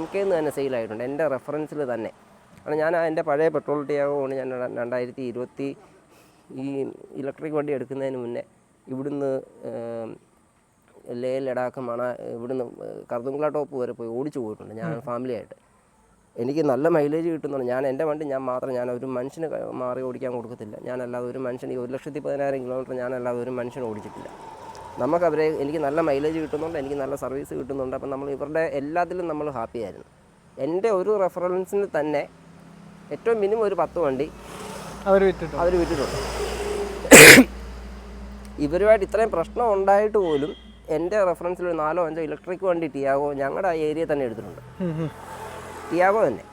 B: MK തന്നെ സെയിലായിട്ടുണ്ട് എൻ്റെ റെഫറൻസിൽ തന്നെ. കാരണം ഞാൻ എൻ്റെ പഴയ പെട്രോൾ ടിയാഗോ കൊണ്ട് ഞാൻ 2020 ഈ ഇലക്ട്രിക് വണ്ടി എടുക്കുന്നതിന് മുന്നേ ഇവിടുന്ന് ലേ ലഡാക്ക് ഇവിടുന്ന് കർദുങ്ല ടോപ്പ് വരെ പോയി ഓടിച്ചു പോയിട്ടുണ്ട് ഞാൻ ഫാമിലിയായിട്ട്. എനിക്ക് നല്ല മൈലേജ് കിട്ടുന്നുണ്ട്. എൻ്റെ വണ്ടി ഞാൻ ഒരു മനുഷ്യന് മാറി ഓടിക്കാൻ കൊടുക്കത്തില്ല. ഞാനല്ലാതെ ഒരു മനുഷ്യന് ഈ 1,10,000 കിലോമീറ്റർ ഞാനല്ലാതെ ഒരു മനുഷ്യന് ഓടിച്ചിട്ടില്ല. എനിക്ക് നല്ല മൈലേജ് കിട്ടുന്നുണ്ട്, എനിക്ക് നല്ല സർവീസ് കിട്ടുന്നുണ്ട്. അപ്പം നമ്മൾ ഇവരുടെ എല്ലാത്തിലും നമ്മൾ ഹാപ്പി ആയിരുന്നു. എൻ്റെ ഒരു റെഫറൻസിന് തന്നെ ഏറ്റവും മിനിമം ഒരു 10 വണ്ടി അവർ വിറ്റിട്ടുണ്ട്. ഇവരുമായിട്ട് ഇത്രയും പ്രശ്നം ഉണ്ടായിട്ട് പോലും എൻ്റെ റെഫറൻസിൽ ഒരു 4-5 ഇലക്ട്രിക് വണ്ടി ടിയാഗോ ഞങ്ങളുടെ ആ ഏരിയയിൽ തന്നെ എടുത്തിട്ടുണ്ട്. ടിയാഗോ തന്നെ,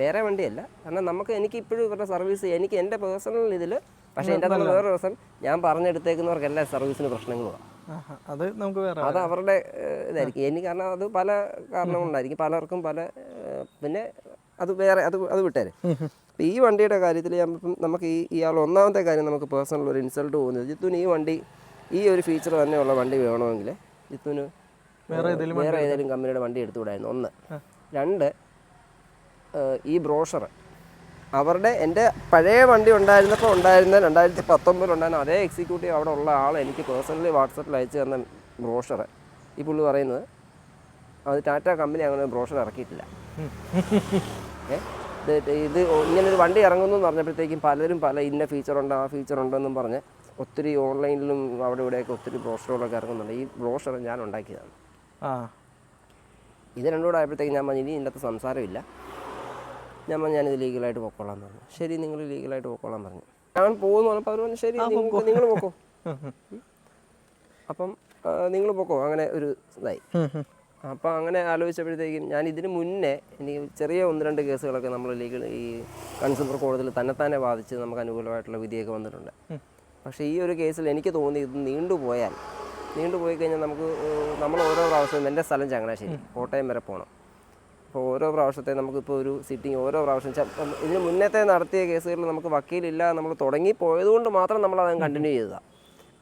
B: വേറെ വണ്ടിയല്ല. കാരണം എനിക്ക് ഇപ്പോഴും ഇവരുടെ സർവീസ് എനിക്ക് എൻ്റെ പേഴ്സണൽ ഇതിൽ, പക്ഷേ എൻ്റെ തന്നെ വേറെ ദിവസം ഞാൻ പറഞ്ഞെടുത്തേക്കുന്നവർക്ക് എല്ലാ സർവീസിന് പ്രശ്നങ്ങളുമാണ്. അത് അവരുടെ ഇതായിരിക്കും. കാരണം അത് പല കാരണങ്ങളുണ്ടായിരിക്കും, പലർക്കും പല. പിന്നെ അത് വേറെ അത് വിട്ടേരെ. അപ്പം ഈ വണ്ടിയുടെ കാര്യത്തിൽ നമുക്ക് ഇയാൾ ഒന്നാമത്തെ കാര്യം നമുക്ക് പേഴ്സണൽ ഒരു ഇൻസൾട്ട് പോകുന്നത്, ജിത്തുവിന് ഈ വണ്ടി ഈ ഒരു ഫീച്ചർ തന്നെയുള്ള വണ്ടി വേണമെങ്കിൽ ജിത്തുവിന് വേറെ ഏതെങ്കിലും കമ്പനിയുടെ വണ്ടി എടുത്തുകൂടായിരുന്നു. 1. 2, ഈ ബ്രോഷർ അവരുടെ എൻ്റെ പഴയ വണ്ടി ഉണ്ടായിരുന്ന 2019 ഉണ്ടായിരുന്ന അതേ എക്സിക്യൂട്ടീവ് അവിടെ ഉള്ള ആൾ എനിക്ക് പേഴ്സണലി വാട്സപ്പിൽ അയച്ചു തന്ന ബ്രോഷർ ഈ പുള്ളി പറയുന്നത് അത് ടാറ്റ കമ്പനി അങ്ങനെ ബ്രോഷർ ഇറക്കിയിട്ടില്ല. ഇത് ഇങ്ങനൊരു വണ്ടി ഇറങ്ങുന്നു എന്ന് പറഞ്ഞപ്പോഴത്തേക്കും പലരും പല ഇന്ന ഫീച്ചറുണ്ട് ആ ഫീച്ചറുണ്ടെന്നും പറഞ്ഞ് ഒത്തിരി ഓൺലൈനിലും അവിടെ ഇവിടെയൊക്കെ ഒത്തിരി ബ്രോഷറുകളൊക്കെ ഇറങ്ങുന്നുണ്ട്. ഈ ബ്രോഷർ ഞാൻ ഉണ്ടാക്കിയതാണ്. ഇത് രണ്ടും കൂടെ ആയപ്പോഴത്തേക്കും ഞാൻ പറഞ്ഞു ഇനി ഇതിൻ്റെ അകത്ത് സംസാരമില്ല. ഞാനിത് ലീഗലായിട്ട് പൊക്കോളാൻ പറഞ്ഞു. ശരി, നിങ്ങൾ ലീഗലായിട്ട് പൊക്കോളാൻ പറഞ്ഞു. ഞാൻ പോകുന്നു പറഞ്ഞപ്പോൾ അവർ പറഞ്ഞു ശരി നിങ്ങൾ പൊക്കോ. അപ്പം നിങ്ങൾ പൊക്കോ, അങ്ങനെ ഒരു ഇതായി. അപ്പോൾ അങ്ങനെ ആലോചിച്ചപ്പോഴത്തേക്കും ഞാൻ ഇതിന് മുന്നേ എനിക്ക് ചെറിയ 1-2 കേസുകളൊക്കെ നമ്മൾ ഈ കൺസ്യൂമർ കോടതിയിൽ തന്നെത്താനെ ബാധിച്ച് നമുക്ക് അനുകൂലമായിട്ടുള്ള വിധിയൊക്കെ വന്നിട്ടുണ്ട്. പക്ഷേ ഈ ഒരു കേസിൽ എനിക്ക് തോന്നി ഇത് നീണ്ടുപോയി കഴിഞ്ഞാൽ നമ്മൾ ഓരോ പ്രാവശ്യവും എൻ്റെ സ്ഥലം ചങ്ങനാശ്ശേരി, കോട്ടയം വരെ പോകണം. അപ്പോൾ ഓരോ പ്രാവശ്യത്തെ നമുക്കിപ്പോൾ ഒരു സിറ്റിംഗ് ഓരോ പ്രാവശ്യം ഇതിന് മുന്നത്തെ നടത്തിയ കേസുകളിൽ നമുക്ക് വക്കീലില്ല, നമ്മൾ തുടങ്ങി പോയതുകൊണ്ട് മാത്രം നമ്മൾ അതങ്ങ് കണ്ടിന്യൂ ചെയ്തതാണ്.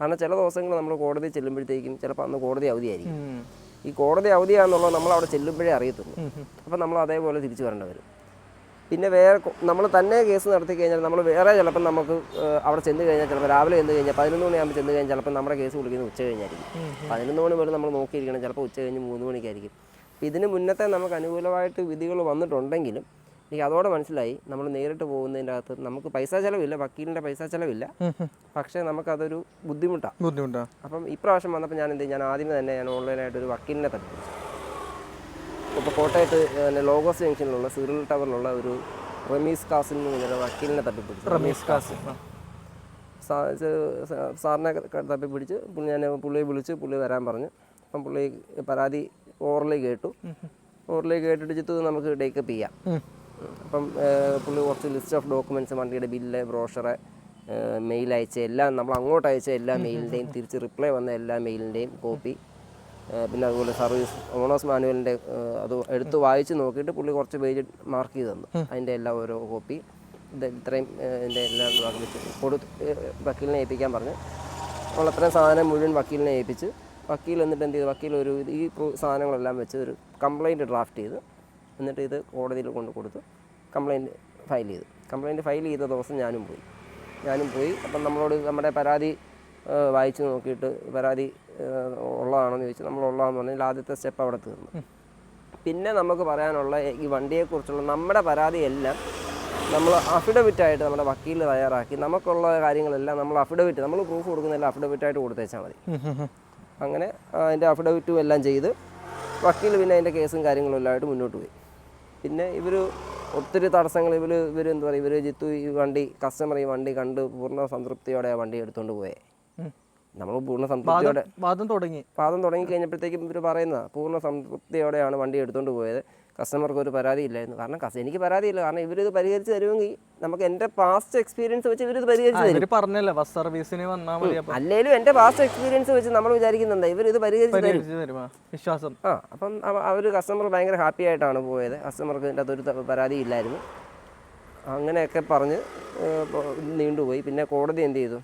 B: കാരണം ചില ദിവസങ്ങൾ നമ്മൾ കോടതി ചെല്ലുമ്പോഴത്തേക്കും ചിലപ്പോൾ അന്ന് കോടതി അവധിയായിരിക്കും. ഈ കോടതി അവധിയാണെന്നുള്ളത് നമ്മൾ അവിടെ ചെല്ലുമ്പോഴേ അറിയത്തുള്ളൂ. അപ്പോൾ നമ്മൾ അതേപോലെ തിരിച്ചു വരേണ്ടി വരും. പിന്നെ വേറെ നമ്മൾ തന്നെ കേസ് നടത്തി കഴിഞ്ഞാൽ നമ്മൾ വേറെ ചിലപ്പം നമുക്ക് അവിടെ ചെന്ന് കഴിഞ്ഞാൽ ചിലപ്പോൾ രാവിലെ ചെന്ന് കഴിഞ്ഞാൽ 11 മണിയാകുമ്പോൾ ചെന്ന് കഴിഞ്ഞാൽ ചിലപ്പോൾ നമ്മുടെ കേസ് വിളിക്കുന്നത് ഉച്ച കഴിഞ്ഞായിരിക്കും. 11 മണി വരെ നമ്മൾ നോക്കിയിരിക്കണം, ചിലപ്പോൾ ഉച്ച കഴിഞ്ഞ് 3 മണിക്കായിരിക്കും. ഇതിന് മുന്നത്തെ നമുക്ക് അനുകൂലമായിട്ട് വിധികൾ വന്നിട്ടുണ്ടെങ്കിലും എനിക്ക് അതോടെ മനസ്സിലായി നമ്മൾ നേരിട്ട് പോകുന്നതിൻ്റെ അകത്ത് നമുക്ക് പൈസ ചിലവില്ല, വക്കീലിൻ്റെ പൈസ ചിലവില്ല, പക്ഷേ നമുക്കതൊരു ബുദ്ധിമുട്ടാണ്. അപ്പം ഇപ്രാവശ്യം വന്നപ്പോൾ ഞാൻ ആദ്യമേ തന്നെ ഓൺലൈനായിട്ട് ഒരു വക്കീലിനെ തട്ടിപ്പിടിച്ചു. ഇപ്പോൾ കോട്ടയത്ത് ലോഗോസ് ജംഗ്ഷനിലുള്ള സിറിൽ ടവറിലുള്ള ഒരു റമീസ് കാസിൽ നിന്ന് ഇങ്ങനെ വക്കീലിനെ തട്ടിപ്പിടിച്ചു. സാറിനെ തപ്പിപ്പിടിച്ച് പുള്ളിയെ വിളിച്ച് പുള്ളി വരാൻ പറഞ്ഞു. അപ്പം പുള്ളി പരാതി ഓറലി കേട്ടിട്ട് ജിത്തു നമുക്ക് ടേക്കപ്പ് ചെയ്യാം. അപ്പം പുള്ളി കുറച്ച് ലിസ്റ്റ് ഓഫ് ഡോക്യുമെൻറ്റ്സ്, വണ്ടിയുടെ ബില്ല്, ബ്രോഷറ്, മെയിൽ അയച്ച എല്ലാം നമ്മൾ അങ്ങോട്ട് അയച്ച എല്ലാ മെയിലിൻ്റെയും തിരിച്ച് റിപ്ലൈ വന്ന എല്ലാ മെയിലിൻ്റെയും കോപ്പി, പിന്നെ അതുപോലെ സർവീസ് ഓണേഴ്സ് മാനുവലിൻ്റെ അത് എടുത്ത് വായിച്ച് നോക്കിയിട്ട് പുള്ളി കുറച്ച് പേജ് മാർക്ക് ചെയ്ത് തന്നു. അതിൻ്റെ എല്ലാ ഓരോ കോപ്പി ഇത്രയും ഇതിൻ്റെ എല്ലാം വക്കീലിനെ ഏൽപ്പിക്കാൻ പറഞ്ഞ് നമ്മൾ അത്രയും സാധനം മുഴുവൻ വക്കീലിനെ ഏൽപ്പിച്ച് വക്കീൽ എന്നിട്ട് എന്ത് ചെയ്തു, വക്കീൽ ഈ സാധനങ്ങളെല്ലാം വെച്ച് ഒരു കംപ്ലയിൻറ്റ് ഡ്രാഫ്റ്റ് ചെയ്ത് എന്നിട്ട് ഇത് കോടതിയിൽ കൊടുത്ത് കംപ്ലയിൻറ്റ് ഫയൽ ചെയ്ത ദിവസം ഞാനും പോയി. അപ്പം നമ്മളോട് നമ്മുടെ പരാതി വായിച്ച് നോക്കിയിട്ട് പരാതി ഉള്ളതാണെന്ന് ചോദിച്ചു. നമ്മൾ ഉള്ളതാണെന്ന് പറഞ്ഞാൽ ആദ്യത്തെ സ്റ്റെപ്പ് അവിടെ തീർന്നു. പിന്നെ നമുക്ക് പറയാനുള്ള ഈ വണ്ടിയെക്കുറിച്ചുള്ള നമ്മുടെ പരാതിയെല്ലാം നമ്മൾ അഫിഡവിറ്റായിട്ട് നമ്മുടെ വക്കീൽ തയ്യാറാക്കി നമുക്കുള്ള കാര്യങ്ങളെല്ലാം നമ്മൾ നമ്മൾ പ്രൂഫ് കൊടുക്കുന്നതെല്ലാം അഫിഡവിറ്റായിട്ട് കൊടുത്തേച്ചാൽ മതി. അങ്ങനെ അതിൻ്റെ അഫിഡവിറ്റും എല്ലാം ചെയ്ത് വക്കീൽ പിന്നെ അതിൻ്റെ കേസും കാര്യങ്ങളും എല്ലാമായിട്ട് മുന്നോട്ട് പോയി. പിന്നെ ഇവർ ഒത്തിരി തടസ്സങ്ങൾ എന്താ പറയുക, ഇവർ ജിത്തു ഈ വണ്ടി കസ്റ്റമർ ഈ വണ്ടി കണ്ട് പൂർണ്ണ സംതൃപ്തിയോടെ ആ വണ്ടി എടുത്തുകൊണ്ട് പോയേ. നമ്മൾ പൂർണ്ണ സംതൃപ്തിയോടെ വാദം തുടങ്ങി കഴിഞ്ഞപ്പോഴത്തേക്കും ഇവർ പറയുന്നതാണ് പൂർണ്ണ സംതൃപ്തിയോടെയാണ് വണ്ടി എടുത്തുകൊണ്ട് പോയത്, കസ്റ്റമർക്ക് ഒരു പരാതിയില്ലായിരുന്നു. കാരണം എനിക്ക് പരാതിയില്ല, കാരണം ഇവരിത് പരിഹരിച്ച് തരുമെങ്കിൽ നമുക്ക് എൻ്റെ പാസ്റ്റ് എക്സ്പീരിയൻസ് വെച്ച് ഇവരിത് പരിഹരിച്ച് തരും.
A: പറഞ്ഞല്ലേ ബസ് സർവീസിന് വന്നാൽ മതി.
B: അല്ലെങ്കിലും എൻ്റെ പാസ്റ്റ് എക്സ്പീരിയൻസ് വെച്ച് നമ്മൾ വിചാരിക്കുന്നുണ്ട് ഇവരിത് പരിഹരിച്ച് തരും
A: വിശ്വാസം.
B: അപ്പം അവർ കസ്റ്റമർ ഭയങ്കര ഹാപ്പി ആയിട്ടാണ് പോയത്. കസ്റ്റമർക്ക് ഇതിൻ്റെ അകത്തൊരു പരാതിയില്ലായിരുന്നു. അങ്ങനെയൊക്കെ പറഞ്ഞ് നീണ്ടുപോയി. പിന്നെ കോടതി എന്ത് ചെയ്തു,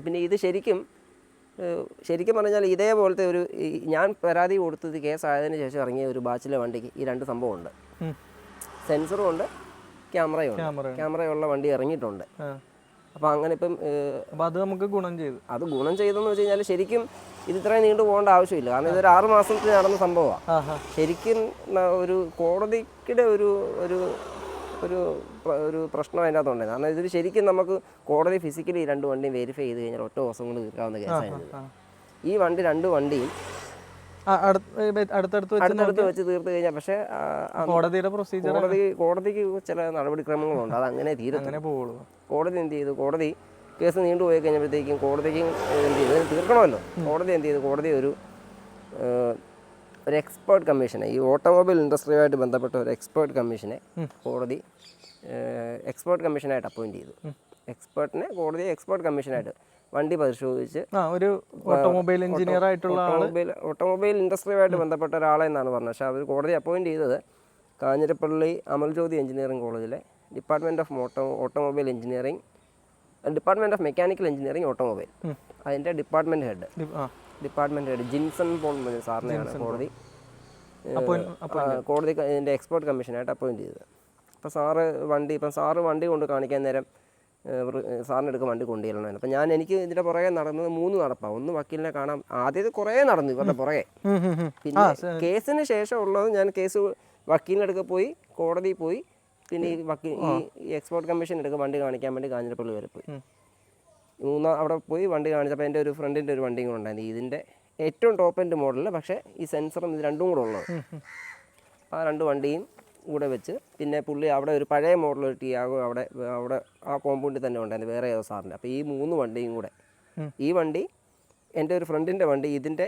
B: പിന്നെ ഇത് ശരിക്കും പറഞ്ഞാൽ ഇതേപോലത്തെ ഞാൻ പരാതി കൊടുത്തത് കേസായതിനു ശേഷം ഇറങ്ങിയ ഒരു ബാച്ചിലെ വണ്ടിക്ക് ഈ 2 സംഭവമുണ്ട്. സെൻസറും ഉണ്ട്, ക്യാമറയുള്ള വണ്ടി ഇറങ്ങിയിട്ടുണ്ട്. അപ്പോൾ അങ്ങനെ ഇപ്പം
A: അത് നമുക്ക് ഗുണം
B: ചെയ്തെന്ന് വെച്ച് കഴിഞ്ഞാൽ ശരിക്കും ഇത് ഇത്രയും നീണ്ടു പോകേണ്ട ആവശ്യമില്ല. കാരണം ഇതൊരു 6 മാസത്തിൽ നടന്ന സംഭവമാണ്. ശരിക്കും ഒരു കോടതിയുടെ ഒരു പ്രശ്നം അതിൻ്റെ അകത്തുണ്ട്. കാരണം ഇതിൽ ശരിക്കും നമുക്ക് കോടതി ഫിസിക്കലി 2 വണ്ടിയും വെരിഫൈ ചെയ്ത് കഴിഞ്ഞാൽ ഒറ്റ ദിവസം കൊണ്ട് തീർക്കാവുന്ന കേസായിരുന്നു. ഈ 2 വണ്ടിയും അടുത്തടുത്ത് വെച്ച് തീർത്ത് കഴിഞ്ഞാൽ, പക്ഷേ കോടതിക്ക് ചില നടപടിക്രമങ്ങളുണ്ട്, അത് അങ്ങനെ തീരുള്ളൂ. കോടതി എന്ത് ചെയ്തു, കോടതി കേസ് നീണ്ടുപോയി കഴിഞ്ഞപ്പോഴത്തേക്കും കോടതിക്ക് എന്ത് ചെയ്തു, തീർക്കണമല്ലോ. കോടതി എന്ത് ചെയ്തു, കോടതി ഒരു എക്സ്പേർട്ട് കമ്മീഷനെ, ഈ ഓട്ടോമൊബൈൽ ഇൻഡസ്ട്രിയുമായിട്ട് ബന്ധപ്പെട്ട ഒരു എക്സ്പേർട്ട് കമ്മീഷനെ കോടതി എക്സ്പേർട്ട് കമ്മീഷനായിട്ട് അപ്പോയിൻറ്റ് ചെയ്തു. കോടതി എക്സ്പേർട്ട് കമ്മീഷനായിട്ട് വണ്ടി പരിശോധിച്ച്
A: ഒരു ഓട്ടോമൊബൈൽ എഞ്ചിനീയർ ആയിട്ടുള്ള
B: ഓട്ടോമൊബൈൽ ഇൻഡസ്ട്രിയുമായിട്ട് ബന്ധപ്പെട്ട ഒരാളെ എന്നാണ് പറഞ്ഞത്. പക്ഷേ അവർ കോടതി അപ്പോയിൻറ്റ് ചെയ്തത് കാഞ്ഞിരപ്പള്ളി അമൽജ്യോതി എഞ്ചിനീയറിംഗ് കോളേജിലെ department of automobile engineering, department of mechanical engineering automobile, അതിൻ്റെ ഡിപ്പാർട്ട്മെൻറ്റ് ഹെഡ് ജിൻസൺ പോൾ സാറിനെയാണ് കോടതി ഇതിൻ്റെ എക്സ്പേർട്ട് കമ്മീഷനായിട്ട് അപ്പോയിൻറ്റ് ചെയ്തത്. അപ്പോൾ സാറ് വണ്ടി കൊണ്ട് കാണിക്കാൻ നേരം സാറിനെടുക്കാൻ വണ്ടി കൊണ്ടുചെല്ലണമായിരുന്നു. അപ്പോൾ എനിക്ക് ഇതിൻ്റെ പുറകെ നടന്നത് 3 നടപ്പാണ്. ഒന്ന് വക്കീലിനെ കാണാൻ, ആദ്യത് കുറേ നടന്നു ഇവരുടെ പുറകെ. പിന്നെ കേസിന് ശേഷം ഉള്ളത് ഞാൻ വക്കീലിൻ്റെ അടുക്ക പോയി, കോടതി പോയി, പിന്നെ ഈ എക്സ്പേർട്ട് കമ്മീഷൻ എടുക്കുക വണ്ടി കാണിക്കാൻ വേണ്ടി കാഞ്ഞിരപ്പള്ളി വരെ പോയി. അവിടെ പോയി വണ്ടി കാണിച്ചപ്പോൾ എൻ്റെ ഒരു ഫ്രണ്ടിൻ്റെ ഒരു വണ്ടിയും കൂടെ ഉണ്ടായിരുന്നു, ഇതിൻ്റെ ഏറ്റവും ടോപ്പ് എൻഡ് മോഡലിൽ, പക്ഷേ ഈ സെൻസറും ഇത് 2 കൂടെ ഉള്ളത്. ആ 2 വണ്ടിയും കൂടെ വെച്ച്, പിന്നെ പുള്ളി അവിടെ ഒരു പഴയ മോഡൽ ഒരു ടിയാഗോ അവിടെ ആ കോമ്പൗണ്ടിൽ തന്നെ ഉണ്ടായിരുന്നു, വേറെ ഏതോ സാറിൻ്റെ. അപ്പോൾ ഈ 3 വണ്ടിയും കൂടെ, ഈ വണ്ടി എൻ്റെ ഒരു ഫ്രണ്ടിൻ്റെ വണ്ടി, ഇതിൻ്റെ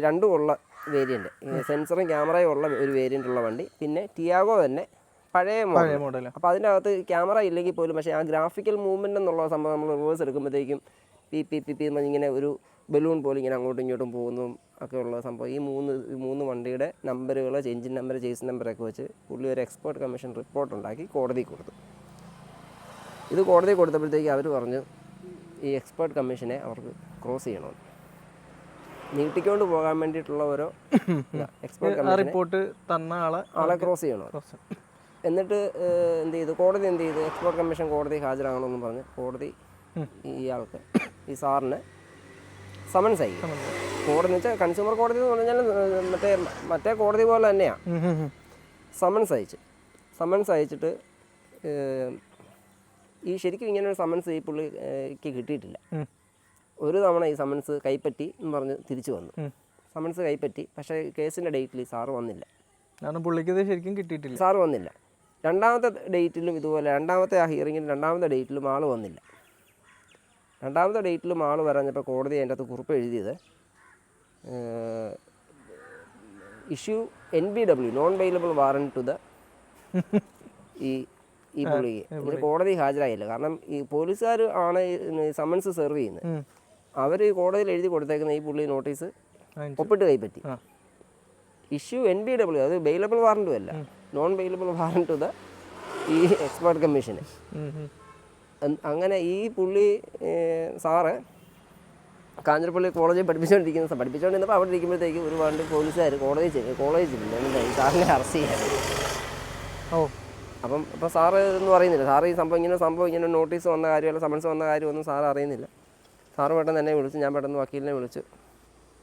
B: 2 ഉള്ള വേരിയൻറ്റ്, സെൻസറും ക്യാമറയും ഉള്ള ഒരു വേരിയൻ്റ് ഉള്ള വണ്ടി, പിന്നെ ടിയാഗോ തന്നെ പഴയ മോഡൽ. അപ്പോൾ അതിൻ്റെ അകത്ത് ക്യാമറ ഇല്ലെങ്കിൽ പോലും, പക്ഷേ ആ ഗ്രാഫിക്കൽ മൂവ്മെൻ്റ് എന്നുള്ള സംഭവം നമ്മൾ റിവേഴ്സ് എടുക്കുമ്പോഴത്തേക്കും പി ഇങ്ങനെ ഒരു ബലൂൺ പോലെ ഇങ്ങനെ അങ്ങോട്ടും ഇങ്ങോട്ടും പോകുന്നതും ഒക്കെ ഉള്ള സംഭവം. ഈ മൂന്ന് വണ്ടിയുടെ നമ്പറുകൾ, എഞ്ചിൻ നമ്പർ, ചേസ് നമ്പറൊക്കെ വെച്ച് പുള്ളി ഒരു എക്സ്പേർട്ട് കമ്മീഷൻ റിപ്പോർട്ട് ഉണ്ടാക്കി കോടതി കൊടുത്തു. ഇത് കോടതി കൊടുത്തപ്പോഴത്തേക്ക് അവർ പറഞ്ഞു ഈ എക്സ്പേർട്ട് കമ്മീഷനെ അവർക്ക് ക്രോസ് ചെയ്യണമെന്ന്, നീട്ടിക്കൊണ്ട് പോകാൻ വേണ്ടിയിട്ടുള്ള ഓരോ എക്സ്പേർട്ട് റിപ്പോർട്ട് തന്ന ആളെ ക്രോസ് ചെയ്യണം. എന്നിട്ട് എന്ത് ചെയ്തു, കോടതി എന്ത് ചെയ്തു, എക്സ്പേർട്ട് കമ്മീഷൻ കോടതി ഹാജരാകണമെന്ന് പറഞ്ഞ് കോടതി ഇയാൾക്ക് ഈ സാറിന് സമൻസ് അയക്കും. കോടതി എന്ന് വെച്ചാൽ കൺസ്യൂമർ കോടതി എന്ന് പറഞ്ഞാൽ മറ്റേ കോടതി പോലെ തന്നെയാണ്. സമൻസ് അയച്ചിട്ട് ഈ ശരിക്കും ഇങ്ങനെ ഒരു സമൻസ് ഈ പുള്ളിക്ക് കിട്ടിയിട്ടില്ല. ഒരു തവണ ഈ സമൻസ് കൈപ്പറ്റി എന്ന് പറഞ്ഞ് തിരിച്ചു വന്നു. സമൻസ് കൈപ്പറ്റി, പക്ഷേ കേസിൻ്റെ ഡേറ്റിൽ സാറ് വന്നില്ല.
A: കാരണം പുള്ളിക്ക് ഇത് ശരിക്കും കിട്ടിയിട്ടില്ല,
B: സാറ് വന്നില്ല. 2ാമത്തെ ഡേറ്റിലും ഇതുപോലെ, 2ാമത്തെ ആ ഹിയറിങ്ങിന് 2ാമത്തെ ഡേറ്റിലും ആൾ വന്നില്ല. 2ാമത്തെ ഡേറ്റിലും ആൾ പറഞ്ഞപ്പോൾ കോടതി അതിൻ്റെ അകത്ത് കുറിപ്പ് എഴുതിയത് issue NBW non bailable warrant to the ഈ പുള്ളിക്ക്. ഇതിന് കോടതി ഹാജരായില്ല. കാരണം ഈ പോലീസുകാർ ആണ് സമൻസ് സെർവ് ചെയ്യുന്നത്. അവർ കോടതിയിൽ എഴുതി കൊടുത്തേക്കുന്ന ഈ പുള്ളി നോട്ടീസ് ഒപ്പിട്ട് കൈപ്പറ്റി. ഇഷ്യൂ NBW, അത് ബെയിലബിൾ വാറണ്ടും അല്ല, non bailable warrant to the ഈ എക്സ്പേർട്ട് കമ്മീഷന്. അങ്ങനെ ഈ പുള്ളി സാറ് കാഞ്ഞിരപ്പള്ളി കോളേജിൽ പഠിപ്പിച്ചുകൊണ്ടിരുന്നപ്പോൾ അവിടെ ഇരിക്കുമ്പോഴത്തേക്ക് ഒരുപാട് പോലീസുകാർ കോളേജിൽ സാറിനെ അറസ്റ്റ് ചെയ്യാൻ. അപ്പോൾ സാറ് എന്ന് പറയുന്നില്ല, സാറ് ഈ സംഭവം ഇങ്ങനെ നോട്ടീസ് വന്ന കാര്യമല്ല, സമൻസ് വന്ന കാര്യമൊന്നും സാറ് അറിയുന്നില്ല. സാറ് പെട്ടെന്ന് എന്നെ വിളിച്ചു, ഞാൻ പെട്ടെന്ന് വക്കീലിനെ വിളിച്ചു.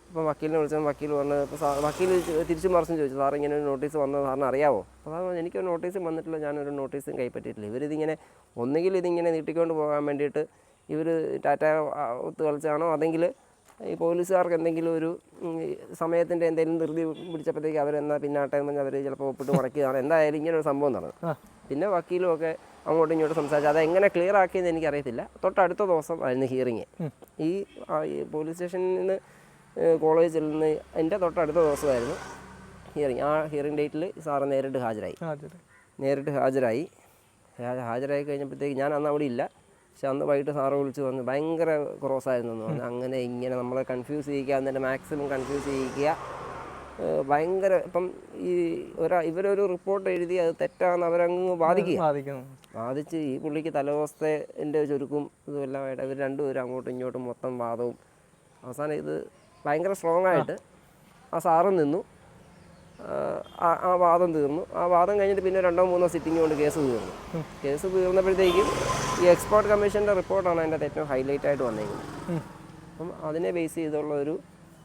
B: അപ്പോൾ വക്കീലിനെ വിളിച്ചപ്പോൾ വക്കീൽ പറഞ്ഞത്, അപ്പോൾ വക്കീൽ തിരിച്ചും മറിച്ചും ചോദിച്ചു, സാർ ഇങ്ങനെ ഒരു നോട്ടീസ് വന്നത് സാറിന് അറിയാമോ? അപ്പോൾ സാർ എനിക്കൊരു നോട്ടീസും വന്നിട്ടില്ല, ഞാനൊരു നോട്ടീസും കൈപ്പറ്റിയിട്ടില്ല. ഇതിങ്ങനെ ഒന്നുകിൽ ഇതിങ്ങനെ നീട്ടിക്കൊണ്ട് പോകാൻ വേണ്ടിയിട്ട് ഇവർ ടാറ്റ ഒത്ത് കളിച്ചാണോ, അതെങ്കിൽ ഈ പോലീസുകാർക്ക് എന്തെങ്കിലും ഒരു സമയത്തിൻ്റെ എന്തെങ്കിലും ധൃതി പിടിച്ചപ്പോഴത്തേക്ക് അവരെന്നാൽ പിന്നാട്ടെ പറഞ്ഞാൽ അവർ ചിലപ്പോൾ ഒപ്പിട്ട് മുടക്കിയതാണ്. എന്തായാലും ഇങ്ങനെ ഒരു സംഭവം നടന്നു. പിന്നെ വക്കീലും ഒക്കെ അങ്ങോട്ടും ഇങ്ങോട്ടും സംസാരിച്ചു. അതെങ്ങനെ ക്ലിയർ ആക്കിയെന്ന് എനിക്കറിയത്തില്ല. തൊട്ടടുത്ത ദിവസം ആയിരുന്നു ഹിയറിങ്. ഈ പോലീസ് സ്റ്റേഷനിൽ നിന്ന് കോളേജിൽ നിന്ന് എൻ്റെ തൊട്ടടുത്ത ദിവസമായിരുന്നു ഹിയറിങ്. ആ ഹിയറിങ് ഡേറ്റിൽ സാറ് നേരിട്ട് ഹാജരായി കഴിഞ്ഞപ്പോഴത്തേക്ക് ഞാൻ അന്ന് അവിടെ ഇല്ല. പക്ഷെ അന്ന് വൈകിട്ട് സാറ് വിളിച്ച് പറഞ്ഞു ഭയങ്കര ക്രോസായിരുന്നു എന്ന് പറഞ്ഞു. അങ്ങനെ ഇങ്ങനെ നമ്മളെ കൺഫ്യൂസ് ചെയ്യിക്കുക, എന്നിട്ട് മാക്സിമം കൺഫ്യൂസ് ചെയ്യിക്കുക, ഭയങ്കര. ഇപ്പം ഈ ഇവരൊരു റിപ്പോർട്ട് എഴുതി അത് തെറ്റാന്ന് അവരങ്ങ് ബാധിച്ച് ഈ പുള്ളിക്ക് തലവസ്ഥൻ്റെ ചുരുക്കും ഇതുമെല്ലാമായിട്ട് ഇവർ രണ്ടുപേരും അങ്ങോട്ടും ഇങ്ങോട്ടും മൊത്തം വാദവും. അവസാനം ഇത് ഭയങ്കര സ്ട്രോങ് ആയിട്ട് ആ സാറും നിന്നു. ആ വാദം തീർന്നു. ആ വാദം കഴിഞ്ഞിട്ട് പിന്നെ 2-3 സിറ്റിംഗ് കൊണ്ട് കേസ് തീർന്നപ്പോഴത്തേക്കും ഈ എക്സ്പേർട്ട് കമ്മീഷൻ്റെ റിപ്പോർട്ടാണ് അതിൻ്റെ ഏറ്റവും ഹൈലൈറ്റ് ആയിട്ട് വന്നേക്കുന്നത്. അപ്പം അതിനെ ബേസ് ചെയ്തുള്ള ഒരു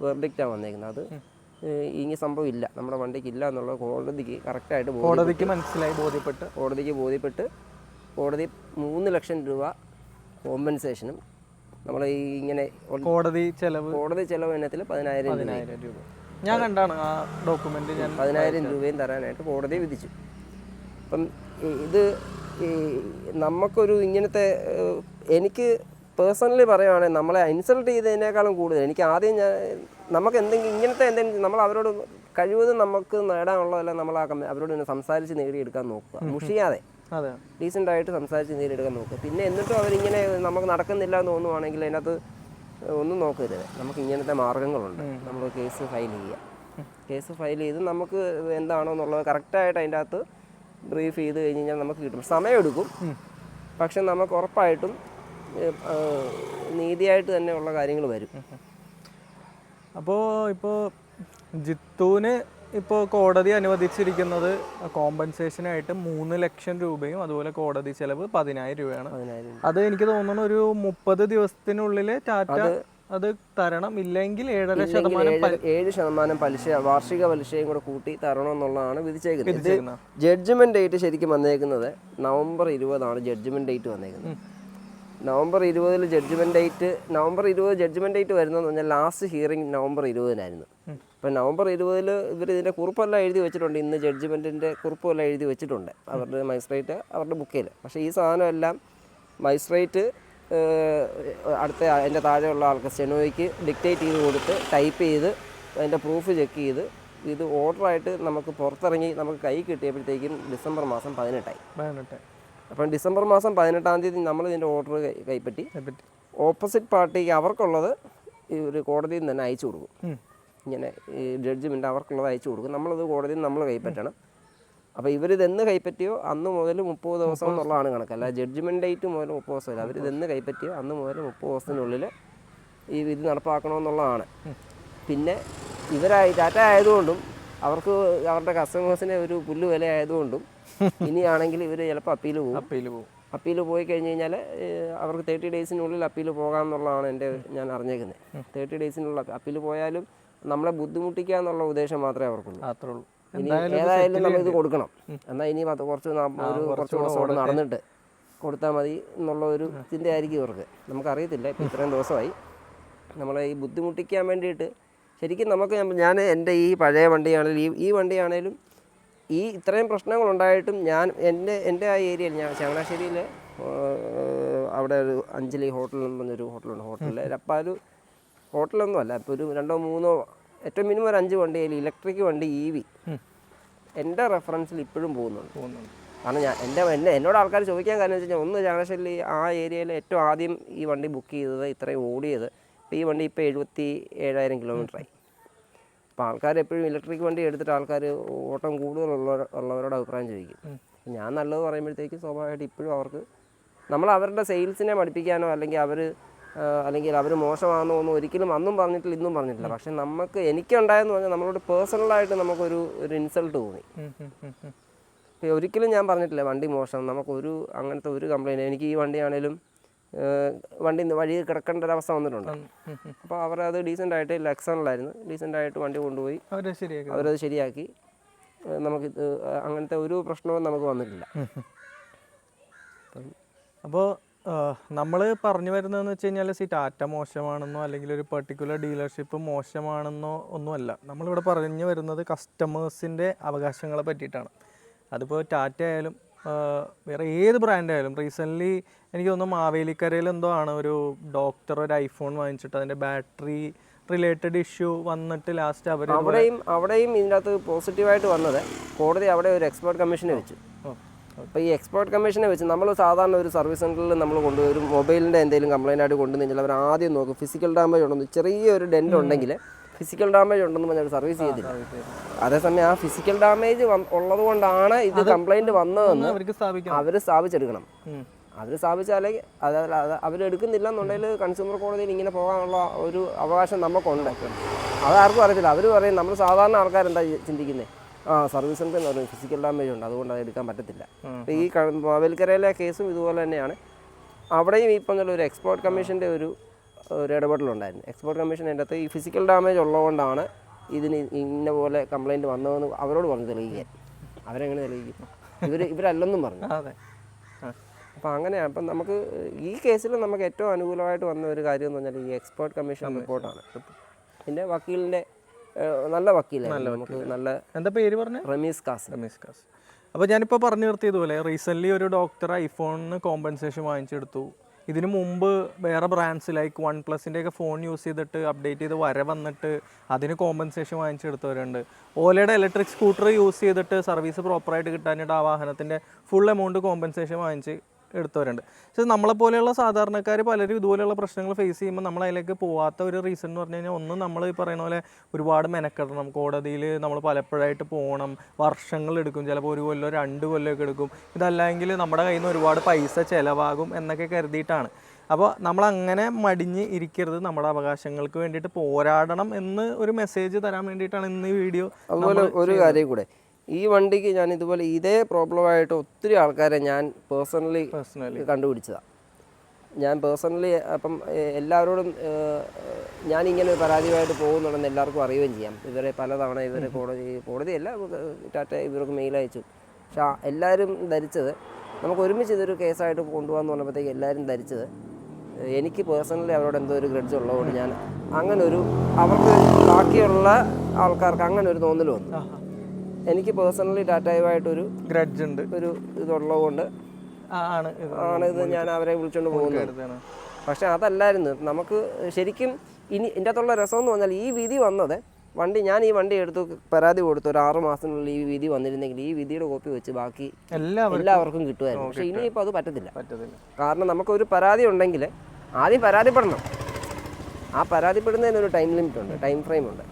B: വെർഡിക്റ്റാണ് വന്നേക്കുന്നത്. അത് ഇനി സംഭവം ഇല്ല, നമ്മുടെ വണ്ടിക്ക് ഇല്ല എന്നുള്ളത് കോടതിക്ക് കറക്റ്റായിട്ട് കോടതിക്ക് ബോധ്യപ്പെട്ട് കോടതി 3 ലക്ഷം രൂപ കോമ്പൻസേഷനും നമ്മൾ ഈ ഇങ്ങനെ കോടതി ചെലവ് ഇനത്തിൽ 10,000 രൂപ
A: ഞാൻ കണ്ടാണ് ആ ഡോക്യുമെന്റ്.
B: 10,000 രൂപയും തരാനായിട്ട് കോടതി വിധിച്ചു. അപ്പം ഇത് നമുക്കൊരു ഇങ്ങനത്തെ എനിക്ക് പേഴ്സണലി പറയുവാണെങ്കിൽ നമ്മളെ ഇൻസൾട്ട് ചെയ്തതിനേക്കാളും കൂടുതൽ എനിക്ക് ആദ്യം നമുക്ക് എന്തെങ്കിലും നമ്മൾ അവരോട് കഴിവതും നമുക്ക് നേടാനുള്ളതെല്ലാം നമ്മൾ അവരോട് സംസാരിച്ച് നേടിയെടുക്കാൻ നോക്കുക. മുഷിയാതെ ഡീസൻ്റായിട്ട് സംസാരിച്ച് നേടിയെടുക്കാൻ നോക്കുക. പിന്നെ എന്നിട്ടും അവരിങ്ങനെ നമുക്ക് നടക്കുന്നില്ല എന്ന് തോന്നുവാണെങ്കിൽ അതിനകത്ത് ഒന്നും നോക്കരുത്. നമുക്ക് ഇങ്ങനത്തെ മാർഗ്ഗങ്ങളുണ്ട്. നമ്മൾ കേസ് ഫയൽ ചെയ്ത് നമുക്ക് എന്താണോ എന്നുള്ളത് കറക്റ്റായിട്ട് അതിൻ്റെ അകത്ത് ബ്രീഫ് ചെയ്ത് കഴിഞ്ഞ് കഴിഞ്ഞാൽ നമുക്ക് കിട്ടും. സമയമെടുക്കും, പക്ഷെ നമുക്ക് ഉറപ്പായിട്ടും നീതിയായിട്ട് തന്നെയുള്ള കാര്യങ്ങൾ വരും.
A: ഇപ്പോൾ ജിത്തുവിന് ഇപ്പോൾ കോടതി അനുവദിച്ചിരിക്കുന്നത് കോമ്പൻസേഷനായിട്ട് 3 ലക്ഷം രൂപയും അതുപോലെ കോടതി ചെലവ് 10,000 രൂപയാണ്. അത് എനിക്ക് തോന്നുന്നു ഒരു 30 ദിവസത്തിനുള്ളിൽ ടാറ്റ അത് തരണം. ഇല്ലെങ്കിൽ
B: 7% പലിശ, വാർഷിക പലിശയും കൂടെ കൂട്ടി തരണം എന്നുള്ളതാണ് വിധിച്ചേക്കുന്നത്. ജഡ്ജ്മെന്റ് ഡേറ്റ് ശരിക്കും വന്നേക്കുന്നത് November 20 ജഡ്ജ്മെന്റ് ഡേറ്റ് വന്നേക്കുന്നത്. November 20 ജഡ്ജ്മെന്റ് ഡേറ്റ് വരുന്നതെന്ന് പറഞ്ഞാൽ ലാസ്റ്റ് ഹിയറിംഗ് November 20 അപ്പം November 20 ഇവർ ഇതിൻ്റെ കുറിപ്പെല്ലാം എഴുതി വെച്ചിട്ടുണ്ട്. ഇന്ന് ജഡ്ജ്മെൻറ്റിൻ്റെ കുറിപ്പെല്ലാം എഴുതി വെച്ചിട്ടുണ്ട് അവരുടെ മജിസ്ട്രേറ്റ് അവരുടെ ബുക്കിൽ. പക്ഷേ ഈ സാധനമെല്ലാം മജിസ്ട്രേറ്റ് അടുത്ത അതിൻ്റെ താഴെയുള്ള ആൾക്ക് സ്റ്റെനോയ്ക്ക് ഡിക്റ്റേറ്റ് ചെയ്ത് കൊടുത്ത് ടൈപ്പ് ചെയ്ത് അതിൻ്റെ പ്രൂഫ് ചെക്ക് ചെയ്ത് ഇത് ഓർഡറായിട്ട് നമുക്ക് പുറത്തിറങ്ങി നമുക്ക് കൈ കിട്ടിയപ്പോഴത്തേക്കും December 18. അപ്പം December 18 നമ്മൾ ഇതിൻ്റെ ഓർഡർ കൈപ്പറ്റി ഓപ്പോസിറ്റ് പാർട്ടിക്ക് അവർക്കുള്ളത് ഈ ഒരു കോടതിയിൽ നിന്ന് തന്നെ അയച്ചു കൊടുക്കും. ഇങ്ങനെ ഈ ജഡ്ജ്മെൻ്റ് അവർക്കുള്ളത് അയച്ചു കൊടുക്കും. നമ്മളത് കോടതിയിൽ നമ്മൾ കൈപ്പറ്റണം. അപ്പോൾ ഇവരിതെന്ന് കൈപ്പറ്റിയോ അന്ന് മുതൽ 30 ദിവസം എന്നുള്ളതാണ് കണക്കല്ല. ജഡ്ജ്മെൻറ്റ് ഡേറ്റ് മുതൽ 30 ദിവസമല്ല. അവരിതെന്ന് കൈപ്പറ്റിയോ അന്ന് മുതൽ 30 ദിവസത്തിനുള്ളിൽ ഈ വിധി നടപ്പാക്കണമെന്നുള്ളതാണ്. പിന്നെ ടാറ്റ ആയതുകൊണ്ടും അവർക്ക് അവരുടെ കസ്റ്റമേഴ്സിനെ ഒരു പുല്ല് വില ആയതുകൊണ്ടും ഇനിയാണെങ്കിൽ ഇവർ ചിലപ്പോൾ അപ്പീൽ പോയി കഴിഞ്ഞ് കഴിഞ്ഞാൽ അവർക്ക് 30 ഡേയ്സിനുള്ളിൽ അപ്പീൽ പോകാമെന്നുള്ളതാണ് ഞാൻ അറിഞ്ഞേക്കുന്നത്. 30 ഡേയ്സിനുള്ള അപ്പീൽ പോയാലും നമ്മളെ ബുദ്ധിമുട്ടിക്കുക എന്നുള്ള ഉദ്ദേശം മാത്രമേ അവർക്കുള്ളൂ. ഇനി ഏതായാലും നമ്മൾ ഇത് കൊടുക്കണം. എന്നാൽ ഇനി കുറച്ച് ദിവസം നടന്നിട്ട് കൊടുത്താൽ മതി എന്നുള്ള ഒരു ചിന്തയായിരിക്കും ഇവർക്ക്. നമുക്കറിയത്തില്ല. ഇപ്പോൾ ഇത്രയും ദിവസമായി നമ്മളെ ഈ ബുദ്ധിമുട്ടിക്കാൻ വേണ്ടിയിട്ട് ശരിക്കും ഞാൻ എൻ്റെ ഈ പഴയ വണ്ടിയാണെങ്കിലും ഈ വണ്ടിയാണേലും ഈ ഇത്രയും പ്രശ്നങ്ങളുണ്ടായിട്ടും എൻ്റെ ആ ഏരിയയിൽ ചങ്ങനാശ്ശേരിയിൽ അവിടെ ഒരു അഞ്ജലി ഹോട്ടൽ എന്ന് പറഞ്ഞൊരു ഹോട്ടലിൽ അപ്പോൾ ഒരു ഹോട്ടലൊന്നും അല്ല, ഇപ്പോൾ ഒരു 2-3 ഏറ്റവും മിനിമം ഒരു 5 വണ്ടിയിൽ ഇലക്ട്രിക് വണ്ടി EV എൻ്റെ റെഫറൻസിൽ ഇപ്പോഴും പോകുന്നുണ്ട്. കാരണം എന്നോട് ആൾക്കാർ ചോദിക്കാൻ കാരണം വെച്ച് കഴിഞ്ഞാൽ ഒന്ന് ചങ്ങനാശ്ശേരിയിൽ ആ ഏരിയയിൽ ഏറ്റവും ആദ്യം ഈ വണ്ടി ബുക്ക് ചെയ്തത് ഇത്രയും ഓടിയത് ഇപ്പോൾ ഈ വണ്ടി ഇപ്പോൾ 77,000 കിലോമീറ്ററായി. അപ്പോൾ ആൾക്കാർ എപ്പോഴും ഇലക്ട്രിക് വണ്ടി എടുത്തിട്ട് ആൾക്കാർ ഓട്ടം കൂടുതലുള്ളവരോട് അഭിപ്രായം ചോദിക്കും. ഞാൻ നല്ലത് പറയുമ്പോഴത്തേക്ക് സ്വാഭാവികമായിട്ട് ഇപ്പോഴും അവർക്ക് നമ്മൾ അവരുടെ സെയിൽസിനെ പഠിപ്പിക്കാനോ അല്ലെങ്കിൽ അവർ മോശമാണെന്നോ ഒന്നും ഒരിക്കലും അന്നും പറഞ്ഞിട്ടില്ല ഇന്നും പറഞ്ഞിട്ടില്ല. പക്ഷെ എനിക്കുണ്ടായെന്ന് പറഞ്ഞാൽ നമ്മളോട് പേഴ്സണലായിട്ട് നമുക്കൊരു ഇൻസൾട്ട് തോന്നി. ഒരിക്കലും ഞാൻ പറഞ്ഞിട്ടില്ല വണ്ടി മോശം, അങ്ങനത്തെ ഒരു കംപ്ലയിൻറ്റ്. എനിക്ക് ഈ വണ്ടിയാണേലും വണ്ടി വഴി കിടക്കേണ്ട ഒരവസ്ഥ വന്നിട്ടുണ്ട്. അപ്പോൾ അവരത് ഡീസൻ്റായിട്ട് ലെക്സണിലായിരുന്നു, ഡീസൻ്റായിട്ട് വണ്ടി കൊണ്ടുപോയി അവരത് ശരിയാക്കി. അങ്ങനത്തെ ഒരു പ്രശ്നവും നമുക്ക് വന്നിട്ടില്ല.
A: അപ്പോൾ നമ്മൾ പറഞ്ഞു വരുന്നതെന്ന് വെച്ച് കഴിഞ്ഞാൽ ടാറ്റ മോശമാണെന്നോ അല്ലെങ്കിൽ ഒരു പെർട്ടിക്കുലർ ഡീലർഷിപ്പ് മോശമാണെന്നോ ഒന്നുമല്ല. നമ്മളിവിടെ പറഞ്ഞു വരുന്നത് കസ്റ്റമേഴ്സിൻ്റെ അവകാശങ്ങളെ പറ്റിയിട്ടാണ്. അതിപ്പോൾ ടാറ്റ ആയാലും വേറെ ഏത് ബ്രാൻഡായാലും. റീസെൻ്റ്ലി എനിക്ക് തോന്നുന്നു മാവേലിക്കരയിൽ എന്തോ ആണ് ഒരു ഡോക്ടർ ഒരു ഐഫോൺ വാങ്ങിച്ചിട്ട് അതിൻ്റെ ബാറ്ററി റിലേറ്റഡ് ഇഷ്യൂ വന്നിട്ട് ലാസ്റ്റ്
B: അവിടെയും ഇതിൻ്റെ അകത്ത് പോസിറ്റീവായിട്ട് വന്നത് കോടതി അവിടെ ഒരു എക്സ്പേർട്ട് കമ്മീഷനെ വെച്ചു. അപ്പോൾ ഈ എക്സ്പേർട്ട് കമ്മീഷനെ വെച്ച് നമ്മൾ സാധാരണ ഒരു സർവീസ് സെൻറ്ററിൽ നമ്മൾ കൊണ്ടുപോയി ഒരു മൊബൈലിൻ്റെ എന്തെങ്കിലും കംപ്ലൈൻ്റ് ആയിട്ട് കൊണ്ടുവന്നു അവർ ആദ്യം നോക്കും ഫിസിക്കൽ ഡാമേജ് ഉണ്ടെന്ന്. ചെറിയൊരു ഡെൻറ്റ് ഉണ്ടെങ്കിൽ ഫിസിക്കൽ ഡാമേജ് ഉണ്ടെന്ന് പറഞ്ഞാൽ സർവീസ് ചെയ്തില്ല. അതേസമയം ആ ഫിസിക്കൽ ഡാമേജ് ഉള്ളത് കൊണ്ടാണ് ഇത് കംപ്ലൈൻറ്റ് വന്നതെന്ന് അവർ സ്ഥാപിച്ചെടുക്കണം. അവർ സ്ഥാപിച്ചാലേ അവരെടുക്കുന്നില്ല എന്നുണ്ടെങ്കിൽ കൺസ്യൂമർ കോടതിയിൽ ഇങ്ങനെ പോകാനുള്ള ഒരു അവകാശം നമുക്കുണ്ട്. അതാർക്കും അറിയത്തില്ല. അവർ പറയും നമ്മൾ സാധാരണ ആൾക്കാരെന്താ ചിന്തിക്കുന്നത്, സർവീസ് സെൻ്റർ എന്ന് പറയും ഫിസിക്കൽ ഡാമേജ് ഉണ്ട് അതുകൊണ്ട് അത് എടുക്കാൻ പറ്റത്തില്ല. അപ്പോൾ ഈ മാവേലിക്കരയിലെ കേസും ഇതുപോലെ തന്നെയാണ്. അവിടെയും ഈ പറഞ്ഞ ഒരു എക്സ്പേർട്ട് കമ്മീഷൻ്റെ ഒരു ഇടപെടലുണ്ടായിരുന്നു. എക്സ്പേർട്ട് കമ്മീഷൻ അതിൻ്റെ അകത്ത് ഈ ഫിസിക്കൽ ഡാമേജ് ഉള്ളതുകൊണ്ടാണ് ഇതിന് ഇന്ന പോലെ കംപ്ലൈൻറ്റ് വന്നതെന്ന് അവരോട് പറഞ്ഞു തെളിയിക്കാൻ. അവരെങ്ങനെ തെളിയിക്കും? ഇവരല്ലെന്നും പറഞ്ഞു. അപ്പോൾ അങ്ങനെയാണ്. അപ്പം നമുക്ക് ഈ കേസിൽ നമുക്ക് ഏറ്റവും അനുകൂലമായിട്ട് വന്ന ഒരു കാര്യം എന്ന് പറഞ്ഞാൽ ഈ എക്സ്പേർട്ട് കമ്മീഷൻ റിപ്പോർട്ടാണ്. പിന്നെ വക്കീലിൻ്റെ നല്ല വക്കീലാണ് നമുക്ക്. നല്ല
A: എന്താ പേര് പറഞ്ഞ
B: റമീസ് കാസ്.
A: അപ്പോൾ ഞാനിപ്പോൾ പറഞ്ഞു നിർത്തിയതുപോലെ റീസെൻ്റ്ലി ഒരു ഡോക്ടർ ഐഫോണിന് കോമ്പൻസേഷൻ വാങ്ങിച്ചെടുത്തു. ഇതിനു മുമ്പ് വേറെ ബ്രാൻഡ്സ് ലൈക്ക് OnePlusൻ്റെയൊക്കെ ഫോൺ യൂസ് ചെയ്തിട്ട് അപ്ഡേറ്റ് ചെയ്ത് വന്നിട്ട് അതിന് കോമ്പൻസേഷൻ വാങ്ങിച്ചെടുത്തവരുണ്ട്. ഓലയുടെ ഇലക്ട്രിക് സ്കൂട്ടർ യൂസ് ചെയ്തിട്ട് സർവീസ് പ്രോപ്പറായിട്ട് കിട്ടാനായിട്ട് ആ വാഹനത്തിൻ്റെ ഫുൾ എമൗണ്ട് കോമ്പൻസേഷൻ വാങ്ങിച്ച് എടുത്തവരുണ്ട്. പക്ഷേ നമ്മളെപ്പോലെയുള്ള സാധാരണക്കാർ പലരും ഇതുപോലെയുള്ള പ്രശ്നങ്ങൾ ഫേസ് ചെയ്യുമ്പോൾ നമ്മൾ അതിലേക്ക് പോകാത്ത ഒരു റീസൺ എന്ന് പറഞ്ഞു കഴിഞ്ഞാൽ ഒന്ന് നമ്മൾ ഈ പറയുന്ന പോലെ ഒരുപാട് മെനക്കെടണം. കോടതിയിൽ നമ്മൾ പലപ്പോഴായിട്ട് പോകണം, വർഷങ്ങൾ എടുക്കും, ചിലപ്പോൾ 1 കൊല്ലം 2 കൊല്ലമൊക്കെ എടുക്കും. ഇതല്ലെങ്കിൽ നമ്മുടെ കയ്യിൽ നിന്ന് ഒരുപാട് പൈസ ചിലവാകും എന്നൊക്കെ കരുതിയിട്ടാണ്. അപ്പോൾ നമ്മൾ അങ്ങനെ മടിഞ്ഞ് ഇരിക്കരുത്, നമ്മുടെ അവകാശങ്ങൾക്ക് വേണ്ടിയിട്ട് പോരാടണം എന്ന് ഒരു മെസ്സേജ് തരാൻ വേണ്ടിയിട്ടാണ് ഇന്ന് ഈ വീഡിയോ.
B: അതുപോലെ ഒരു കാര്യം കൂടെ, ഈ വണ്ടിക്ക് ഞാൻ ഇതുപോലെ ഇതേ പ്രോബ്ലമായിട്ട് ഒത്തിരി ആൾക്കാരെ ഞാൻ പേഴ്സണലി കണ്ടുപിടിച്ചതാണ്. ഞാൻ പേഴ്സണലി അപ്പം എല്ലാവരോടും ഞാനിങ്ങനെ പരാതിയായിട്ട് പോകുന്നുണ്ടെന്ന് എല്ലാവർക്കും അറിയുകയും ചെയ്യാം. ഇവരെ പലതവണ ഇവരെ കോടതിയല്ല ടാറ്റ ഇവർക്ക് മെയിൽ അയച്ചു. പക്ഷേ എല്ലാവരും ധരിച്ചത് നമുക്ക് ഒരുമിച്ച് ഇതൊരു കേസായിട്ട് കൊണ്ടുപോകാമെന്ന് പറഞ്ഞപ്പോഴത്തേക്ക് എല്ലാവരും ധരിച്ചത് എനിക്ക് പേഴ്സണലി അവരോട് എന്തോ ഒരു ഗ്രഡ്ജ് ഉള്ളതുകൊണ്ട് ഞാൻ അങ്ങനെ ഒരു അവർക്ക് ബാക്കിയുള്ള ആൾക്കാർക്ക് അങ്ങനെ ഒരു തോന്നൽ വന്നു. എനിക്ക് പേഴ്സണലി ടാറ്റയുമായിട്ടൊരു
A: ഗ്രഡ്ജ് ഉണ്ട്,
B: ഒരു ഇതുള്ളതുകൊണ്ട് ആണ് ഇത് ഞാൻ അവരെ വിളിച്ചുകൊണ്ട് പോകുന്നത്. പക്ഷെ അതല്ലായിരുന്നു നമുക്ക് ശരിക്കും. ഇനി ഇതിൻ്റെ അകത്തുള്ള രസം എന്ന് പറഞ്ഞാൽ ഈ വിധി വന്നത് ഞാൻ ഈ വണ്ടി എടുത്ത് പരാതി കൊടുത്തു ഒരു 6 മാസത്തിനുള്ളിൽ ഈ വിധി വന്നിരുന്നെങ്കിൽ ഈ വിധിയുടെ കോപ്പി വെച്ച് ബാക്കി എല്ലാവർക്കും കിട്ടുമായിരുന്നു. പക്ഷെ ഇനിയിപ്പോൾ അത് പറ്റത്തില്ല. കാരണം നമുക്കൊരു പരാതി ഉണ്ടെങ്കിൽ ആദ്യം പരാതിപ്പെടണം. ആ പരാതിപ്പെടുന്നതിനൊരു ടൈം ലിമിറ്റ് ഉണ്ട്, ടൈം ഫ്രെയിം ഉണ്ട്.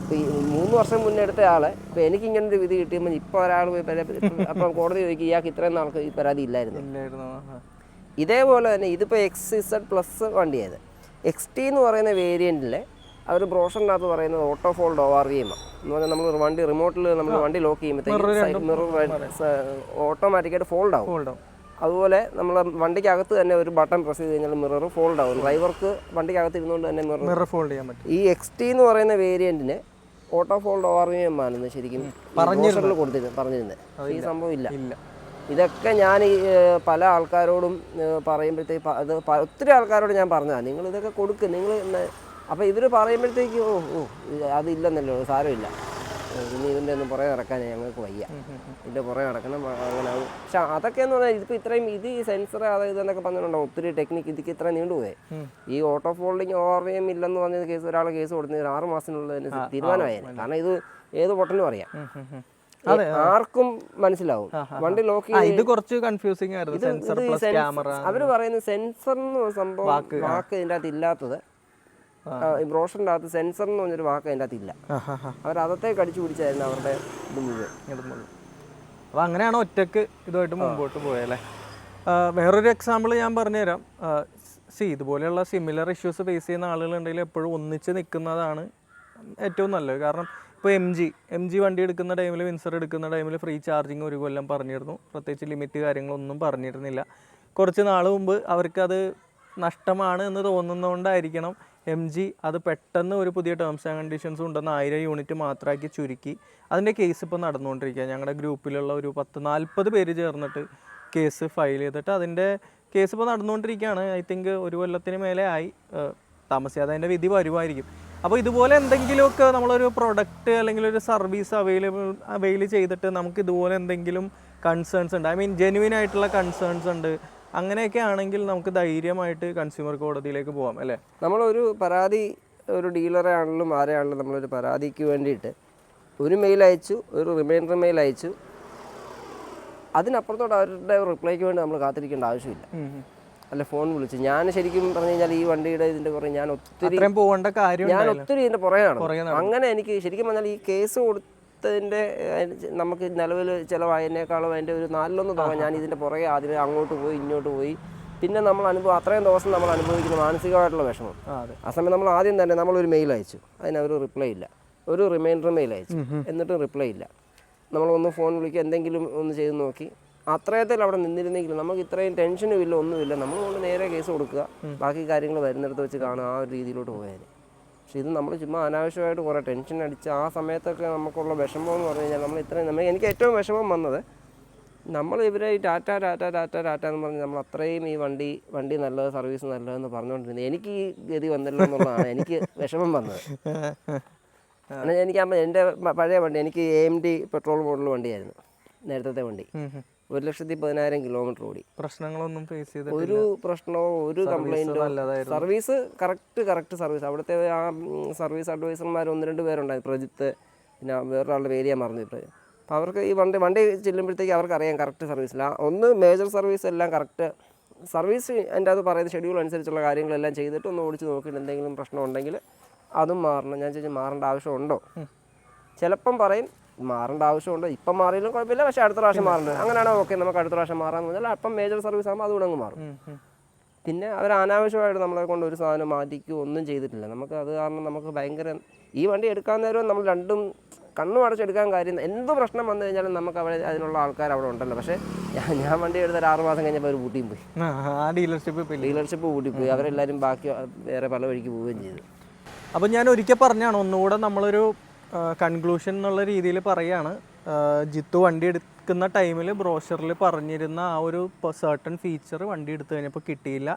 B: ഇപ്പോൾ ഈ 3 വർഷം മുന്നേ എടുത്ത ആളെ ഇപ്പോൾ എനിക്കിങ്ങനൊരു വിധി കിട്ടിയപ്പോൾ ഇപ്പോൾ ഒരാൾ പോയി അപ്പം കോടതി ചോദിക്കും ഇയാൾക്ക് ഇത്രയും നാൾക്ക് ഈ പരാതി ഇല്ലായിരുന്നു. ഇതേപോലെ തന്നെ ഇതിപ്പോൾ XZ+ വണ്ടിയായത്. XT എന്ന് പറയുന്ന വേരിയൻറ്റിൽ അവർ ബ്രോഷറിനകത്ത് പറയുന്നത് ഓട്ടോ ഫോൾഡ് ORVM എന്ന് പറഞ്ഞാൽ നമ്മൾ വണ്ടി റിമോട്ടിൽ നമ്മൾ വണ്ടി ലോക്ക് ചെയ്യുമ്പോഴത്തേക്ക് മിറർ ഓട്ടോമാറ്റിക്കായിട്ട് ഫോൾഡ് ആവും. അതുപോലെ നമ്മൾ വണ്ടിക്കകത്ത് തന്നെ ഒരു ബട്ടൺ പ്രസ് ചെയ്ത് കഴിഞ്ഞാൽ മിറർ ഫോൾഡ് ആവും. ഡ്രൈവർക്ക് വണ്ടിക്കകത്ത് ഇരുന്നുകൊണ്ട് തന്നെ മിറർ ഫോൾഡ് ചെയ്യാൻ പറ്റും. ഈ XT എന്ന് പറയുന്ന വേരിയൻറ്റിന് ഓട്ടോ ഫോൾഡ് ORVM ആണെന്ന് ശരിക്കും പറഞ്ഞിരുന്നത്. ഈ സംഭവം ഇല്ല. ഇതൊക്കെ ഞാൻ പല ആൾക്കാരോടും പറയുമ്പോഴത്തേക്ക് അത് ഒത്തിരി ആൾക്കാരോട് ഞാൻ പറഞ്ഞതാണ്, നിങ്ങൾ ഇതൊക്കെ കൊടുക്കുക നിങ്ങൾ. അപ്പോൾ ഇവർ പറയുമ്പോഴത്തേക്ക് അതില്ലെന്നല്ലോ, സാരമില്ല, ഇനി ഇതിൻ്റെ ഒന്നും പുറകെ നടക്കാൻ ഞങ്ങൾക്ക് വയ്യ, ഇതിൻ്റെ പുറകെ നടക്കണം അങ്ങനെ ആവും. പക്ഷെ അതൊക്കെ എന്ന് പറഞ്ഞാൽ ഇതിപ്പോൾ ഇത്രയും ഇത് ഈ സെൻസർ അതായത് ഇതെന്നൊക്കെ പറഞ്ഞിട്ടുണ്ടാവും ഒത്തിരി ടെക്നിക്ക്. ഇതിക്ക് ഇത്ര നീണ്ടുപോയേ. ഈ ഓട്ടോ ഫോൾഡിങ് ORVM ഇല്ലെന്ന് പറഞ്ഞ കേസ് ഒരാളെ കേസ് കൊടുത്തത് 6 മാസത്തിനുള്ളിൽ തീരുമാനമായേനെ. കാരണം ഇത് ഏത് പൊട്ടനും അറിയാം, ആർക്കും മനസ്സിലാവും. വണ്ടി ലോക്ക്
A: ഇത് കുറച്ച് കൺഫ്യൂസിംഗ് ആയിരുന്നു.
B: അവര് പറയുന്നത് സെൻസർ എന്ന് സംഭവം വാക്ക് ഇതിൻ്റെ അകത്ത് ഇല്ലാത്തത്. ബ്രോഷറിൻ്റെ അകത്ത് സെൻസർ എന്ന് പറഞ്ഞൊരു വാക്ക് അതിൻ്റെ അകത്ത് ഇല്ല. അവരതത്തെ കടിച്ചു പിടിച്ചായിരുന്നു അവരുടെ ഇത് മുഴുവൻ.
A: അപ്പോൾ അങ്ങനെയാണ് ഒറ്റക്ക് ഇതുമായിട്ട് മുമ്പോട്ട് പോയല്ലേ. വേറൊരു എക്സാമ്പിൾ ഞാൻ പറഞ്ഞുതരാം. ഇതുപോലെയുള്ള സിമിലർ ഇഷ്യൂസ് ഫേസ് ചെയ്യുന്ന ആളുകളുണ്ടെങ്കിൽ എപ്പോഴും ഒന്നിച്ച് നിൽക്കുന്നതാണ് ഏറ്റവും നല്ലത്. കാരണം ഇപ്പോൾ എം ജി വണ്ടി എടുക്കുന്ന ടൈമിൽ, വിൻസർ എടുക്കുന്ന ടൈമിൽ ഫ്രീ ചാർജിങ് 1 കൊല്ലം പറഞ്ഞിരുന്നു. പ്രത്യേകിച്ച് ലിമിറ്റ് കാര്യങ്ങളൊന്നും പറഞ്ഞിരുന്നില്ല. കുറച്ച് നാൾ മുമ്പ് അവർക്കത് നഷ്ടമാണ് എന്ന് തോന്നുന്നതുകൊണ്ടായിരിക്കണം MG അത് പെട്ടെന്ന് ഒരു പുതിയ ടേംസ് ആൻഡ് കണ്ടീഷൻസ് ഉണ്ടെന്ന് 1000 യൂണിറ്റ് മാത്രമാക്കി ചുരുക്കി. അതിൻ്റെ കേസ് ഇപ്പോൾ നടന്നുകൊണ്ടിരിക്കുക. ഞങ്ങളുടെ ഗ്രൂപ്പിലുള്ള ഒരു 10-40 പേര് ചേർന്നിട്ട് കേസ് ഫയൽ ചെയ്തിട്ട് അതിൻ്റെ കേസ് ഇപ്പോൾ നടന്നുകൊണ്ടിരിക്കുകയാണ്. ഐ തിങ്ക് 1 കൊല്ലത്തിന് മേലെ ആയി. താമസിയാതെ അതിൻ്റെ വിധി വരുമായിരിക്കും. അപ്പോൾ ഇതുപോലെ എന്തെങ്കിലുമൊക്കെ നമ്മളൊരു പ്രൊഡക്റ്റ് അല്ലെങ്കിൽ ഒരു സർവീസ് അവൈൽ ചെയ്തിട്ട് നമുക്ക് ഇതുപോലെ എന്തെങ്കിലും കൺസേൺസ് ഉണ്ട്, ഐ മീൻ ജെന്യുവിൻ ആയിട്ടുള്ള കൺസേൺസ് ഉണ്ട്, അങ്ങനെയൊക്കെ ആണെങ്കിൽ നമുക്ക് ധൈര്യമായിട്ട് കൺസ്യൂമർ കോടതിയിലേക്ക് പോകാം അല്ലേ?
B: നമ്മളൊരു പരാതി, ഒരു ഡീലറെ ആണെങ്കിലും ആരെയാണെങ്കിലും നമ്മളൊരു പരാതിക്ക് വേണ്ടിയിട്ട് ഒരു മെയിൽ അയച്ചു, ഒരു റിമൈൻഡർ മെയിൽ അയച്ചു, അതിനപ്പുറത്തോട്ട് അവരുടെ റിപ്ലൈക്ക് വേണ്ടി നമ്മൾ കാത്തിരിക്കേണ്ട ആവശ്യമില്ല. അല്ല ഫോൺ വിളിച്ച് ഞാൻ ശരിക്കും പറഞ്ഞു കഴിഞ്ഞാൽ ഈ വണ്ടിയുടെ ഇതിൻ്റെ പുറകെ ഞാൻ ഒത്തിരി ഇതിൻ്റെ പുറകെയാണ്. അങ്ങനെ എനിക്ക് ശരിക്കും പറഞ്ഞാൽ ഈ കേസ് കൊടുത്തതിൻ്റെ നമുക്ക് നിലവിൽ ചിലവായതിനേക്കാളും അതിൻ്റെ ഒരു 4-1 തവണ ഞാൻ ഇതിൻ്റെ പുറകെ ആദ്യമേ അങ്ങോട്ട് പോയി ഇങ്ങോട്ട് പോയി. പിന്നെ നമ്മൾ അത്രയും ദിവസം നമ്മൾ അനുഭവിക്കുന്ന മാനസികമായിട്ടുള്ള വിഷമം. ആ സമയം നമ്മൾ ആദ്യം തന്നെ നമ്മളൊരു മെയിൽ അയച്ചു, അതിനൊരു റിപ്ലൈ ഇല്ല. ഒരു റിമൈൻഡർ മെയിൽ അയച്ചു, എന്നിട്ടും റിപ്ലൈ ഇല്ല. നമ്മളൊന്ന് ഫോൺ വിളിക്കുക, എന്തെങ്കിലും ഒന്ന് ചെയ്ത് നോക്കി. അത്രയത്തിൽ അവിടെ നിന്നിരുന്നെങ്കിൽ നമുക്ക് ഇത്രയും ടെൻഷനും ഇല്ല, ഒന്നുമില്ല. നമ്മൾ കൊണ്ട് നേരെ കേസ് കൊടുക്കുക, ബാക്കി കാര്യങ്ങൾ വരുന്നിടത്ത് വെച്ച് കാണുക, ആ ഒരു രീതിയിലോട്ട് പോയാൽ. പക്ഷേ ഇത് നമ്മൾ ചുമ്മാ അനാവശ്യമായിട്ട് കുറേ ടെൻഷൻ അടിച്ച് ആ സമയത്തൊക്കെ നമുക്കുള്ള വിഷമം എന്ന് പറഞ്ഞു കഴിഞ്ഞാൽ നമ്മൾ ഇത്രയും എനിക്ക് ഏറ്റവും വിഷമം വന്നത് നമ്മൾ ഇവരെ ഈ ടാറ്റ എന്ന് പറഞ്ഞ് നമ്മൾ അത്രയും ഈ വണ്ടി നല്ലത്, സർവീസ് നല്ലതെന്ന് പറഞ്ഞുകൊണ്ടിരുന്നത് എനിക്ക് ഈ ഗതി വന്നല്ലോ എന്നുള്ളതാണ് എനിക്ക് വിഷമം വന്നത്. എനിക്ക് എൻ്റെ പഴയ വണ്ടി എനിക്ക് AMD പെട്രോൾ മോഡൽ വണ്ടിയായിരുന്നു നേരത്തെ വണ്ടി. 1,10,000 കിലോമീറ്റർ ഓടി.
A: പ്രശ്നങ്ങളൊന്നും ഫേസ് ചെയ്ത്
B: ഒരു പ്രശ്നമോ ഒരു കംപ്ലൈൻറ്റോ, സർവീസ് കറക്റ്റ് സർവീസ്. അവിടുത്തെ ആ സർവീസ് അഡ്വൈസർമാർ 1-2 പേരുണ്ടായിരുന്നു, പ്രജിത്ത്, പിന്നെ വേറൊരാളുടെ പേര് ഞാൻ മറന്നു. അപ്പോൾ അവർക്ക് ഈ വണ്ടി ചെല്ലുമ്പോഴത്തേക്ക് അവർക്കറിയാം കറക്റ്റ് സർവീസില്ല. ഒന്ന് മേജർ സർവീസ് എല്ലാം കറക്റ്റ് സർവീസ്, എൻ്റെ അത് പറയുന്ന ഷെഡ്യൂൾ അനുസരിച്ചുള്ള കാര്യങ്ങളെല്ലാം ചെയ്തിട്ട് ഒന്ന് ഓടിച്ച് നോക്കിയിട്ട് എന്തെങ്കിലും പ്രശ്നം ഉണ്ടെങ്കിൽ അതും മാറണം. ഞാൻ ചോദിച്ചാൽ മാറേണ്ട ആവശ്യമുണ്ടോ? ചിലപ്പം പറയും മാറേണ്ട ആവശ്യമുണ്ടോ, ഇപ്പം മാറിയാലും കുഴപ്പമില്ല, പക്ഷേ അടുത്ത പ്രാവശ്യം മാറേണ്ടത്. അങ്ങനെയാണോ ഓക്കെ, നമുക്ക് അടുത്ത പ്രാവശ്യം മാറാമെന്ന് പറഞ്ഞാൽ അപ്പം മേജർ സർവീസ് ആകുമ്പോൾ അതുകൂടെ അങ്ങ് മാറും. പിന്നെ അവർ അനാവശ്യമായിട്ട് നമ്മളെ കൊണ്ട് ഒരു സാധനം മാറ്റിക്കുകയോ ഒന്നും ചെയ്തിട്ടില്ല. നമുക്ക് അത് കാരണം നമുക്ക് ഭയങ്കര ഈ വണ്ടി എടുക്കാൻ നേരം നമ്മൾ രണ്ടും കണ്ണും അടച്ചെടുക്കാൻ കാര്യം. എന്ത് പ്രശ്നം വന്നു കഴിഞ്ഞാലും നമുക്ക് അവിടെ അതിനുള്ള ആൾക്കാർ അവിടെ ഉണ്ടല്ലോ. പക്ഷേ ഞാൻ വണ്ടി എടുത്ത 6 മാസം കഴിഞ്ഞപ്പോൾ അവർ പൂട്ടിയും പോയി. ഡീലർഷിപ്പ് പൂട്ടിപ്പോയി. അവരെല്ലാവരും ബാക്കി വേറെ പല വഴിക്ക് പോവുകയും ചെയ്തു.
A: അപ്പോൾ ഞാൻ ഒരിക്കൽ പറഞ്ഞാണ്, ഒന്നുകൂടെ നമ്മളൊരു കൺക്ലൂഷൻ എന്നുള്ള രീതിയിൽ പറയുകയാണ്. ജിത്തു വണ്ടി എടുക്കുന്ന ടൈമിൽ ബ്രോഷറിൽ പറഞ്ഞിരുന്ന ആ ഒരു സർട്ടൺ ഫീച്ചർ വണ്ടി എടുത്തു കഴിഞ്ഞപ്പോൾ കിട്ടിയില്ല.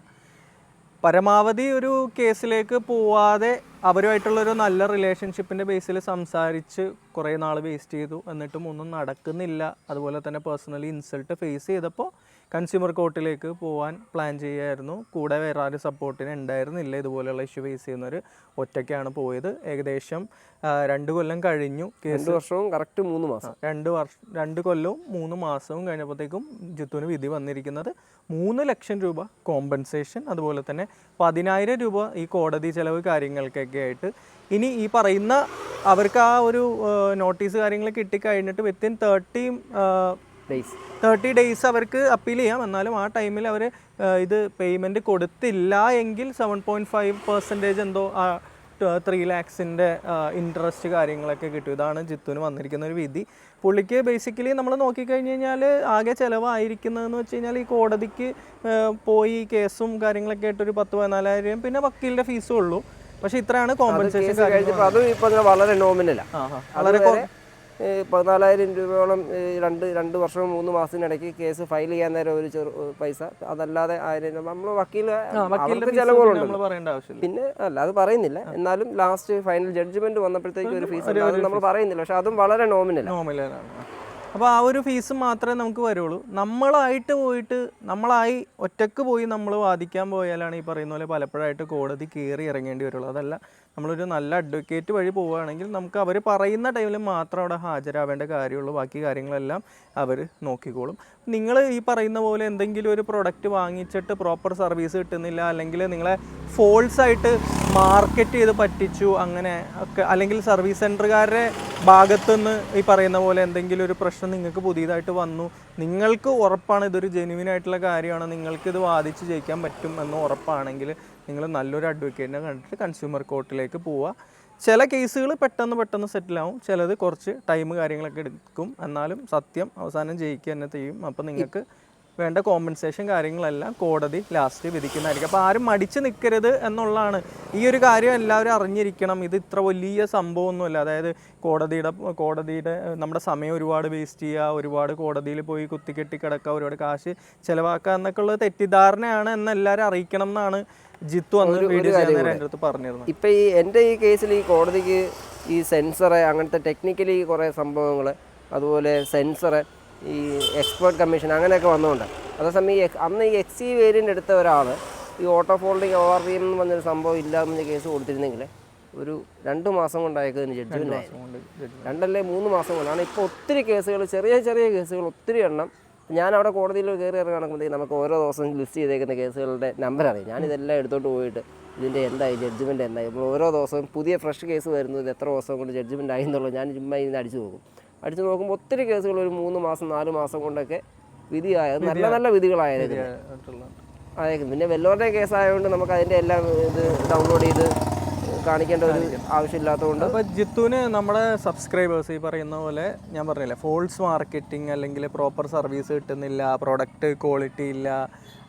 A: പരമാവധി ഒരു കേസിലേക്ക് പോവാതെ അവരുമായിട്ടുള്ളൊരു നല്ല റിലേഷൻഷിപ്പിൻ്റെ ബേസിൽ സംസാരിച്ച് കുറേ നാൾ വേസ്റ്റ് ചെയ്തു, എന്നിട്ടും ഒന്നും നടക്കുന്നില്ല. അതുപോലെ തന്നെ പേഴ്സണലി ഇൻസൾട്ട് ഫേസ് ചെയ്തപ്പോൾ കൺസ്യൂമർ കോർട്ടിലേക്ക് പോകാൻ പ്ലാൻ ചെയ്യുമായിരുന്നു. കൂടെ വേറെ ആരും സപ്പോർട്ടിന് ഉണ്ടായിരുന്നില്ല. ഇതുപോലെയുള്ള ഇഷ്യൂ ഫേസ് ചെയ്യുന്നവർ ഒറ്റയ്ക്കാണ് പോയത്. ഏകദേശം 2 കൊല്ലം കഴിഞ്ഞു.
B: 2 വർഷവും കറക്റ്റ് 3 മാസം
A: 2 കൊല്ലവും 3 മാസവും കഴിഞ്ഞപ്പോഴത്തേക്കും ജിത്തുവിന് വിധി വന്നിരിക്കുന്നത് 3 ലക്ഷം രൂപ കോമ്പൻസേഷൻ, അതുപോലെ തന്നെ 10,000 രൂപ ഈ കോടതി ചെലവ് കാര്യങ്ങൾക്കൊക്കെ ആയിട്ട്. ഇനി ഈ പറയുന്ന അവർക്ക് ആ ഒരു നോട്ടീസ് കാര്യങ്ങൾ കിട്ടിക്കഴിഞ്ഞിട്ട് വിത്തിൻ 30 ഡേയ്സ് അവർക്ക് അപ്പീൽ ചെയ്യാം. എന്നാലും ആ ടൈമിൽ അവർ ഇത് പേയ്മെൻറ്റ് കൊടുത്തില്ല എങ്കിൽ 7.5% എന്തോ 3 lakhs-ൻ്റെ ഇൻട്രസ്റ്റ് കാര്യങ്ങളൊക്കെ കിട്ടും. ഇതാണ് ജിത്തുവിന് വന്നിരിക്കുന്ന ഒരു വിധി. പുള്ളിക്ക് ബേസിക്കലി നമ്മൾ നോക്കിക്കഴിഞ്ഞ് കഴിഞ്ഞാൽ ആകെ ചിലവായിരിക്കുന്നതെന്ന് വെച്ച് കഴിഞ്ഞാൽ ഈ കോടതിക്ക് പോയി കേസും കാര്യങ്ങളൊക്കെ ആയിട്ടൊരു 10,000-14,000 പിന്നെ വക്കീലിൻ്റെ ഫീസും ഉള്ളൂ. പക്ഷേ ഇത്രയാണ് കോമ്പൻസേഷൻ.
B: അത് ഇപ്പോൾ വളരെ നോമിനലാണ്. വളരെ 14,000 രൂപയോളം 2 വർഷവും 3 മാസത്തിനിടയ്ക്ക് കേസ് ഫയൽ ചെയ്യാൻ നേരം ഒരു പൈസ, അതല്ലാതെ 1000 നമ്മൾ വക്കീലിന്റെ ചിലവുകളുണ്ട്. പിന്നെ അല്ല അത് പറയുന്നില്ല, എന്നാലും ലാസ്റ്റ് ഫൈനൽ ജഡ്ജ്മെന്റ് വന്നപ്പോഴത്തേക്ക് ഒരു ഫീസ് നമ്മൾ പറയുന്നില്ല, പക്ഷെ അതും വളരെ നോമിനലാണ്.
A: അപ്പോൾ ആ ഒരു ഫീസ് മാത്രമേ നമുക്ക് വരുള്ളൂ. നമ്മളായി ഒറ്റക്ക് പോയി നമ്മൾ വാദിക്കാൻ പോയാലാണ് ഈ പറയുന്ന പോലെ പലപ്പോഴായിട്ട് കോടതി കയറി ഇറങ്ങേണ്ടി വരുള്ളൂ. അതല്ല, നമ്മളൊരു നല്ല അഡ്വക്കേറ്റ് വഴി പോവുകയാണെങ്കിൽ നമുക്ക് അവർ പറയുന്ന ടൈമിൽ മാത്രം അവിടെ ഹാജരാവേണ്ട കാര്യമുള്ളൂ. ബാക്കി കാര്യങ്ങളെല്ലാം അവർ നോക്കിക്കോളും. നിങ്ങൾ ഈ പറയുന്ന പോലെ എന്തെങ്കിലും ഒരു പ്രൊഡക്റ്റ് വാങ്ങിച്ചിട്ട് പ്രോപ്പർ സർവീസ് കിട്ടുന്നില്ല, അല്ലെങ്കിൽ നിങ്ങളെ ഫോൾസ് ആയിട്ട് മാർക്കറ്റ് ചെയ്ത് പറ്റിച്ചു അങ്ങനെ ഒക്കെ, അല്ലെങ്കിൽ സർവീസ് സെൻറ്ററുകാരുടെ ഭാഗത്തുനിന്ന് ഈ പറയുന്ന പോലെ എന്തെങ്കിലും ഒരു പ്രശ്നം നിങ്ങൾക്ക് പുതിയതായിട്ട് വന്നു, നിങ്ങൾക്ക് ഉറപ്പാണ് ഇതൊരു ജെന്യുവിൻ ആയിട്ടുള്ള കാര്യമാണ്, നിങ്ങൾക്കിത് വാദിച്ച് ജയിക്കാൻ പറ്റും എന്ന് ഉറപ്പാണെങ്കിൽ നിങ്ങൾ നല്ലൊരു അഡ്വക്കേറ്റിനെ കണ്ടിട്ട് കൺസ്യൂമർ കോർട്ടിലേക്ക് പോവുക. ചില കേസുകൾ പെട്ടെന്ന് സെറ്റിലാവും, ചിലത് കുറച്ച് ടൈം കാര്യങ്ങളൊക്കെ എടുക്കും. എന്നാലും സത്യം അവസാനം ജയിക്കുക തന്നെ ചെയ്യും. അപ്പം നിങ്ങൾക്ക് വേണ്ട കോമ്പൻസേഷൻ കാര്യങ്ങളെല്ലാം കോടതി ലാസ്റ്റ് വിധിക്കുന്നതായിരിക്കും. അപ്പോൾ ആരും മടിച്ച് നിൽക്കരുത് എന്നുള്ളതാണ്. ഈ ഒരു കാര്യം എല്ലാവരും അറിഞ്ഞിരിക്കണം. ഇത് ഇത്ര വലിയ സംഭവമൊന്നുമല്ല. അതായത് കോടതിയുടെ നമ്മുടെ സമയം ഒരുപാട് വേസ്റ്റ് ചെയ്യുക, ഒരുപാട് കോടതിയിൽ പോയി കുത്തിക്കെട്ടി കിടക്കുക, ഒരുപാട് കാശ് ചിലവാക്കുക എന്നൊക്കെ ഉള്ളത് തെറ്റിദ്ധാരണയാണ് എന്ന് എല്ലാവരും അറിയിക്കണം എന്നാണ് ജിത്തു അന്ന് വീഡിയോ ചെയ്യാൻ എൻ്റെ അടുത്ത് പറഞ്ഞിരുന്നത്.
B: ഇപ്പം എൻ്റെ ഈ കേസിൽ ഈ കോടതിക്ക് ഈ സെൻസറ് അങ്ങനത്തെ ടെക്നിക്കലി കുറേ സംഭവങ്ങൾ, അതുപോലെ സെൻസറ്, ഈ എക്സ്പേർട്ട് കമ്മീഷൻ അങ്ങനെയൊക്കെ വന്നുകൊണ്ട്, അതേസമയം അന്ന് ഈ XE വേരിയൻ്റ് എടുത്ത ഒരാൾ ഈ ഓട്ടോ ഫോൾഡിങ് ORVM എന്ന് പറഞ്ഞൊരു സംഭവം ഇല്ലാമെന്ന് കേസ് കൊടുത്തിരുന്നെങ്കിൽ ഒരു 2 മാസം കൊണ്ടായതിന് ജഡ്ജ്മെൻ്റ് ആയിരുന്നു. 2 അല്ലേ 3 മാസം കൊണ്ടാണ്. ഇപ്പോൾ ഒത്തിരി കേസുകൾ, ചെറിയ ചെറിയ കേസുകൾ ഒത്തിരി എണ്ണം. ഞാൻ അവിടെ കോടതിയിൽ കയറി ഇറങ്ങി നടക്കുമ്പോഴത്തേക്ക് നമുക്ക് ഓരോ ദിവസം ലിസ്റ്റ് ചെയ്തേക്കുന്ന കേസുകളുടെ നമ്പർ അറിയാം. ഞാനിതെല്ലാം എടുത്തോട്ട് പോയിട്ട് ഇതിൻ്റെ എന്തായി, ജഡ്ജ്മെൻറ്റ് എന്തായി, നമ്മൾ ഓരോ ദിവസവും പുതിയ ഫ്രഷ് കേസ് വരുന്നത് ഇത് എത്ര ദിവസം കൊണ്ട് ജഡ്ജ്മെൻറ്റ് ആയി എന്നുള്ളത് ഞാൻ ചുമ്മാ ഇതിന് അടിച്ചു നോക്കുമ്പോൾ ഒത്തിരി കേസുകൾ ഒരു 3 മാസം 4 മാസം കൊണ്ടൊക്കെ വിധിയായത്, നല്ല നല്ല വിധികളായത് അയക്കും. പിന്നെ വെല്ലോരുടെ കേസായതുകൊണ്ട് നമുക്ക് അതിൻ്റെ എല്ലാം ഇത് ഡൗൺലോഡ് ചെയ്ത് കാണിക്കേണ്ട ഒരു ആവശ്യമില്ലാത്തതുകൊണ്ട്.
A: അപ്പോൾ ജിത്തുവിന് നമ്മുടെ സബ്സ്ക്രൈബേഴ്സ് ഈ പറയുന്ന പോലെ ഞാൻ പറഞ്ഞില്ലേ, ഫോൾസ് മാർക്കറ്റിംഗ് അല്ലെങ്കിൽ പ്രോപ്പർ സർവീസ് കിട്ടുന്നില്ല, പ്രൊഡക്റ്റ് ക്വാളിറ്റി ഇല്ല,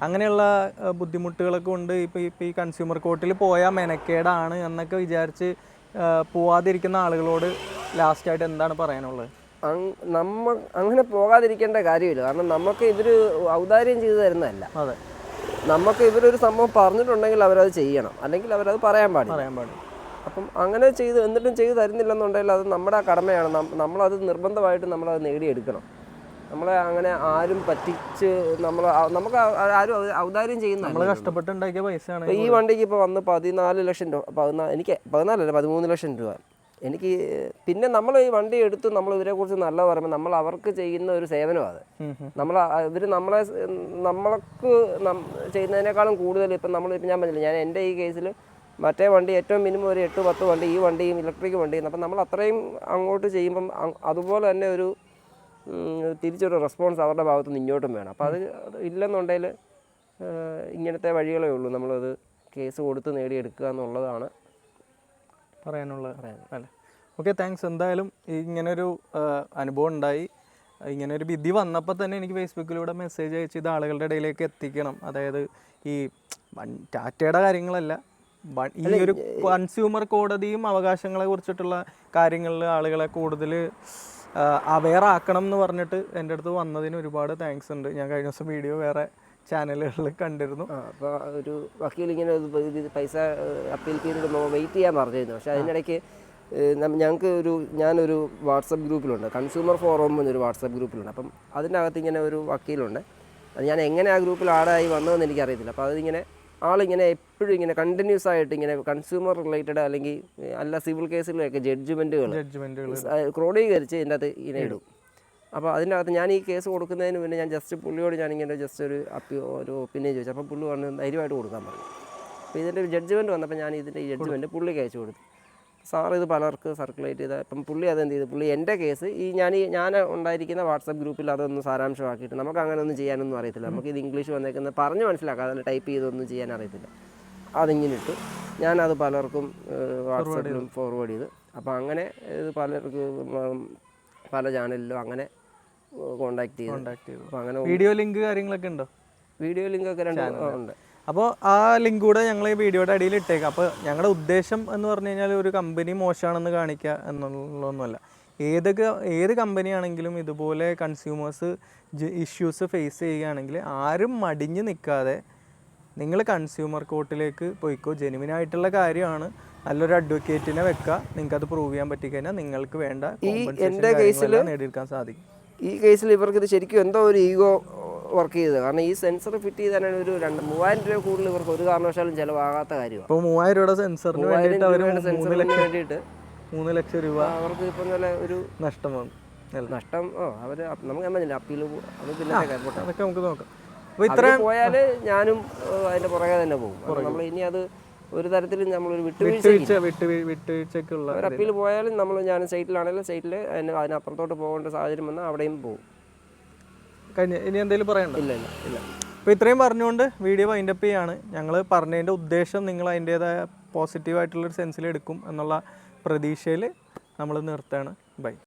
A: അങ്ങനെയുള്ള ബുദ്ധിമുട്ടുകളൊക്കെ ഉണ്ട്. ഇപ്പോൾ ഈ കൺസ്യൂമർ കോർട്ടിൽ പോയാൽ മെനക്കേടാണ് എന്നൊക്കെ വിചാരിച്ച് പോവാതിരിക്കുന്ന ആളുകളോട് ലാസ്റ്റായിട്ട് എന്താണ് പറയാനുള്ളത്?
B: അങ്ങനെ പോകാതിരിക്കേണ്ട കാര്യമില്ല. കാരണം നമുക്ക് ഇവർ ഔദാര്യം ചെയ്തു തരുന്നതല്ല.
A: അതെ,
B: നമുക്ക് ഇവരൊരു സംഭവം പറഞ്ഞിട്ടുണ്ടെങ്കിൽ അവരത് ചെയ്യണം, അല്ലെങ്കിൽ അവരത് പറയാൻ പാടില്ല. അപ്പം അങ്ങനെ എന്നിട്ടും ചെയ്തു തരുന്നില്ലെന്നുണ്ടെങ്കിൽ അത് നമ്മുടെ കടമയാണ്. നമ്മളത് നിർബന്ധമായിട്ട് നമ്മളത് നേടിയെടുക്കണം. നമ്മളെ അങ്ങനെ ആരും പറ്റിച്ച് നമുക്ക് ആരും ഔദാര്യം ചെയ്യുന്ന,
A: നമ്മൾ കഷ്ടപ്പെട്ടുണ്ടാക്കിയ പൈസയാണ്.
B: ഈ വണ്ടിക്ക് ഇപ്പോൾ വന്ന് 14 ലക്ഷം രൂപ, എനിക്ക് 14 അല്ല 13 ലക്ഷം രൂപ എനിക്ക്. പിന്നെ നമ്മൾ ഈ വണ്ടി എടുത്ത് നമ്മൾ ഇവരെക്കുറിച്ച് നല്ല പറയുമ്പോൾ നമ്മൾ അവർക്ക് ചെയ്യുന്ന ഒരു സേവനമാണ് അത്. ഇവർ നമ്മൾക്ക് ചെയ്യുന്നതിനേക്കാളും കൂടുതൽ ഇപ്പം ഞാൻ പറഞ്ഞില്ല, ഞാൻ എൻ്റെ ഈ കേസിൽ മറ്റേ വണ്ടി ഏറ്റവും മിനിമം ഒരു 8-10 വണ്ടി, ഈ വണ്ടിയും ഇലക്ട്രിക് വണ്ടിയും. അപ്പം നമ്മൾ അത്രയും അങ്ങോട്ട് ചെയ്യുമ്പം അതുപോലെ തന്നെ ഒരു തിരിച്ചൊരു റെസ്പോൺസ് അവരുടെ ഭാഗത്തുനിന്ന് ഇങ്ങോട്ടും വേണം. അപ്പോൾ അത് ഇല്ലെന്നുണ്ടെങ്കിൽ ഇങ്ങനത്തെ വഴികളേ ഉള്ളൂ. നമ്മളത് കേസ് കൊടുത്ത് നേടിയെടുക്കുക എന്നുള്ളതാണ്
A: പറയാനുള്ളത് അല്ലേ. Okay, thanks. എന്തായാലും ഇങ്ങനൊരു അനുഭവം ഉണ്ടായി, ഇങ്ങനൊരു വിധി വന്നപ്പോൾ തന്നെ എനിക്ക് ഫേസ്ബുക്കിലൂടെ മെസ്സേജ് അയച്ച് ഇത് ആളുകളുടെ ഇടയിലേക്ക് എത്തിക്കണം. അതായത് ഈ ടാറ്റയുടെ കാര്യങ്ങളല്ല, ഈ ഒരു കൺസ്യൂമർ കോടതിയും അവകാശങ്ങളെ കുറിച്ചിട്ടുള്ള കാര്യങ്ങളിൽ ആളുകളെ കൂടുതൽ അവെയർ ആക്കണം എന്ന് പറഞ്ഞിട്ട് എൻ്റെ അടുത്ത് വന്നതിന് ഒരുപാട് താങ്ക്സ് ഉണ്ട്. ഞാൻ കഴിഞ്ഞ ദിവസം വീഡിയോ വേറെ ചാനലുകളിൽ കണ്ടിരുന്നു.
B: അപ്പോൾ ഒരു വക്കീൽ ഇങ്ങനെ പൈസ അപ്പീൽ പീരീഡ് വെയിറ്റ് ചെയ്യാൻ പറഞ്ഞിരുന്നു. പക്ഷേ അതിനിടയ്ക്ക് ഞാനൊരു വാട്സപ്പ് ഗ്രൂപ്പിലുണ്ട്, കൺസ്യൂമർ ഫോറം എന്നൊരു വാട്സപ്പ് ഗ്രൂപ്പിലുണ്ട്. അപ്പം അതിനകത്ത് ഇങ്ങനെ ഒരു വക്കീലുണ്ട്. അത് ഞാൻ എങ്ങനെ ആ ഗ്രൂപ്പിൽ ആഡായി വന്നതെന്ന് എനിക്കറിയത്തില്ല. അപ്പോൾ അതിങ്ങനെ ആളിങ്ങനെ എപ്പോഴും ഇങ്ങനെ കണ്ടിന്യൂസ് ആയിട്ട് ഇങ്ങനെ കൺസ്യൂമർ റിലേറ്റഡ് അല്ലെങ്കിൽ അല്ല സിവിൽ കേസുകളിലൊക്കെ ജഡ്ജ്മെൻറ്റുകൾ ക്രോഡീകരിച്ച് ഇതിൻ്റെ അകത്ത് ഇങ്ങനെ ഇടും. അപ്പോൾ അതിൻ്റെ അകത്ത് ഞാൻ ഈ കേസ് കൊടുക്കുന്നതിന് മുന്നേ ഞാൻ പുള്ളിയോട് ഞാനിങ്ങനെ ഒരു ഒപ്പീനിയൻ ചോദിച്ചു. അപ്പോൾ പുള്ളി പറഞ്ഞ് ധൈര്യമായിട്ട് കൊടുക്കാൻ പറഞ്ഞു. അപ്പോൾ ഇതിൻ്റെ ഒരു ജഡ്ജ്മെൻറ്റ് വന്നപ്പോൾ ഞാൻ ഇതിൻ്റെ ഈ ജഡ്ജ്മെൻറ്റ് പുള്ളിക്ക് അയച്ചു കൊടുത്തു. സാർ ഇത് പലർക്ക് സർക്കുലേറ്റ് ചെയ്ത. അപ്പം പുള്ളി അതെന്ത് ചെയ്തു, പുള്ളി എൻ്റെ കേസ് ഞാൻ ഉണ്ടായിരിക്കുന്ന വാട്സപ്പ് ഗ്രൂപ്പിൽ അതൊന്ന് സാരാംശമാക്കിയിട്ട്, നമുക്ക് അങ്ങനെ ഒന്നും ചെയ്യാനൊന്നും അറിയത്തില്ല, നമുക്കിത് ഇംഗ്ലീഷ് വന്നേക്കുന്നത് പറഞ്ഞ് മനസ്സിലാക്കാം, അതിൽ ടൈപ്പ് ചെയ്തൊന്നും ചെയ്യാൻ അറിയത്തില്ല. അതിങ്ങനെ ഇട്ടു, ഞാനത് പലർക്കും വാട്സപ്പിലും ഫോർവേഡ് ചെയ്ത്. അപ്പോൾ അങ്ങനെ ഇത് പലർക്ക് പല ചാനലിലും അങ്ങനെ കോണ്ടാക്ട് ചെയ്തു. അപ്പോൾ അങ്ങനെ
A: വീഡിയോ ലിങ്ക് കാര്യങ്ങളൊക്കെ ഉണ്ടോ?
B: വീഡിയോ ലിങ്കൊക്കെ 2 ഉണ്ട്.
A: അപ്പോൾ ആ ലിങ്ക് കൂടെ ഞങ്ങൾ ഈ വീഡിയോയുടെ അടിയിൽ ഇട്ടേക്കാം. അപ്പോൾ ഞങ്ങളുടെ ഉദ്ദേശം എന്ന് പറഞ്ഞു കഴിഞ്ഞാൽ ഒരു കമ്പനി മോശമാണെന്ന് കാണിക്കുക എന്നുള്ളതൊന്നുമല്ല. ഏത് കമ്പനിയാണെങ്കിലും ഇതുപോലെ കൺസ്യൂമേഴ്സ് ഇഷ്യൂസ് ഫേസ് ചെയ്യുകയാണെങ്കിൽ ആരും മടിഞ്ഞ് നിൽക്കാതെ നിങ്ങൾ കൺസ്യൂമർ കോർട്ടിലേക്ക് പോയിക്കോ. ജെനുവിനായിട്ടുള്ള കാര്യമാണ്, നല്ലൊരു അഡ്വക്കേറ്റിനെ വെക്കുക, നിങ്ങൾക്കത് പ്രൂവ് ചെയ്യാൻ പറ്റിക്കഴിഞ്ഞാൽ നിങ്ങൾക്ക് വേണ്ട
B: എൻ്റെ കേസിൽ
A: നേടിയെടുക്കാൻ സാധിക്കും.
B: ഈ കേസിൽ ഇവർക്കിത് ശരിക്കും എന്തോ ഒരു ഈഗോ വർക്ക് ചെയ്തത്. കാരണം ഈ സെൻസർ ഫിറ്റ് ചെയ്താൽ ഒരു 3,000 രൂപ കൂടുതൽ ഇവർക്ക് ഒരു കാരണവശാലും ചിലവാകാത്ത കാര്യമാണ്.
A: അപ്പോൾ 3,000 രൂപയുടെ സെൻസറിന് വേണ്ടിയിട്ട്
B: വേണ്ടിയിട്ട്
A: 3 ലക്ഷം രൂപ
B: അവർക്ക് ഇപ്പം നല്ല ഒരു
A: നഷ്ടം വന്നു.
B: അവർ നമുക്ക് പറഞ്ഞില്ല അപ്പീൽ, അത് പിന്നെ
A: അതൊക്കെ നമുക്ക് നോക്കാം.
B: അപ്പോൾ ഇത്ര പോയാൽ ഞാനും അതിൻ്റെ പുറകെ തന്നെ പോകും. നമ്മൾ ഇനി അത് ഒരു തരത്തിലും നമ്മളൊരു
A: വിട്ടുവീഴ്ചക്കുള്ള
B: അപ്പീൽ പോയാലും ഞാൻ സ്റ്റേറ്റിലാണെങ്കിലും സ്റ്റേറ്റിൽ അതിനപ്പുറത്തോട്ട് പോകേണ്ട സാഹചര്യം വന്നാൽ അവിടെയും പോകും.
A: ഇനി എന്തെങ്കിലും പറയണ്ട?
B: ഇല്ല.
A: അപ്പോൾ ഇത്രയും പറഞ്ഞുകൊണ്ട് വീഡിയോ വൈൻഡപ്പ് ചെയ്യാണ്. ഞങ്ങൾ പറഞ്ഞതിൻ്റെ ഉദ്ദേശം നിങ്ങൾ അതിൻ്റേതായ പോസിറ്റീവായിട്ടുള്ളൊരു സെൻസിൽ എടുക്കും എന്നുള്ള പ്രതീക്ഷയിൽ നമ്മൾ നിർത്തുകയാണ്. ബൈ.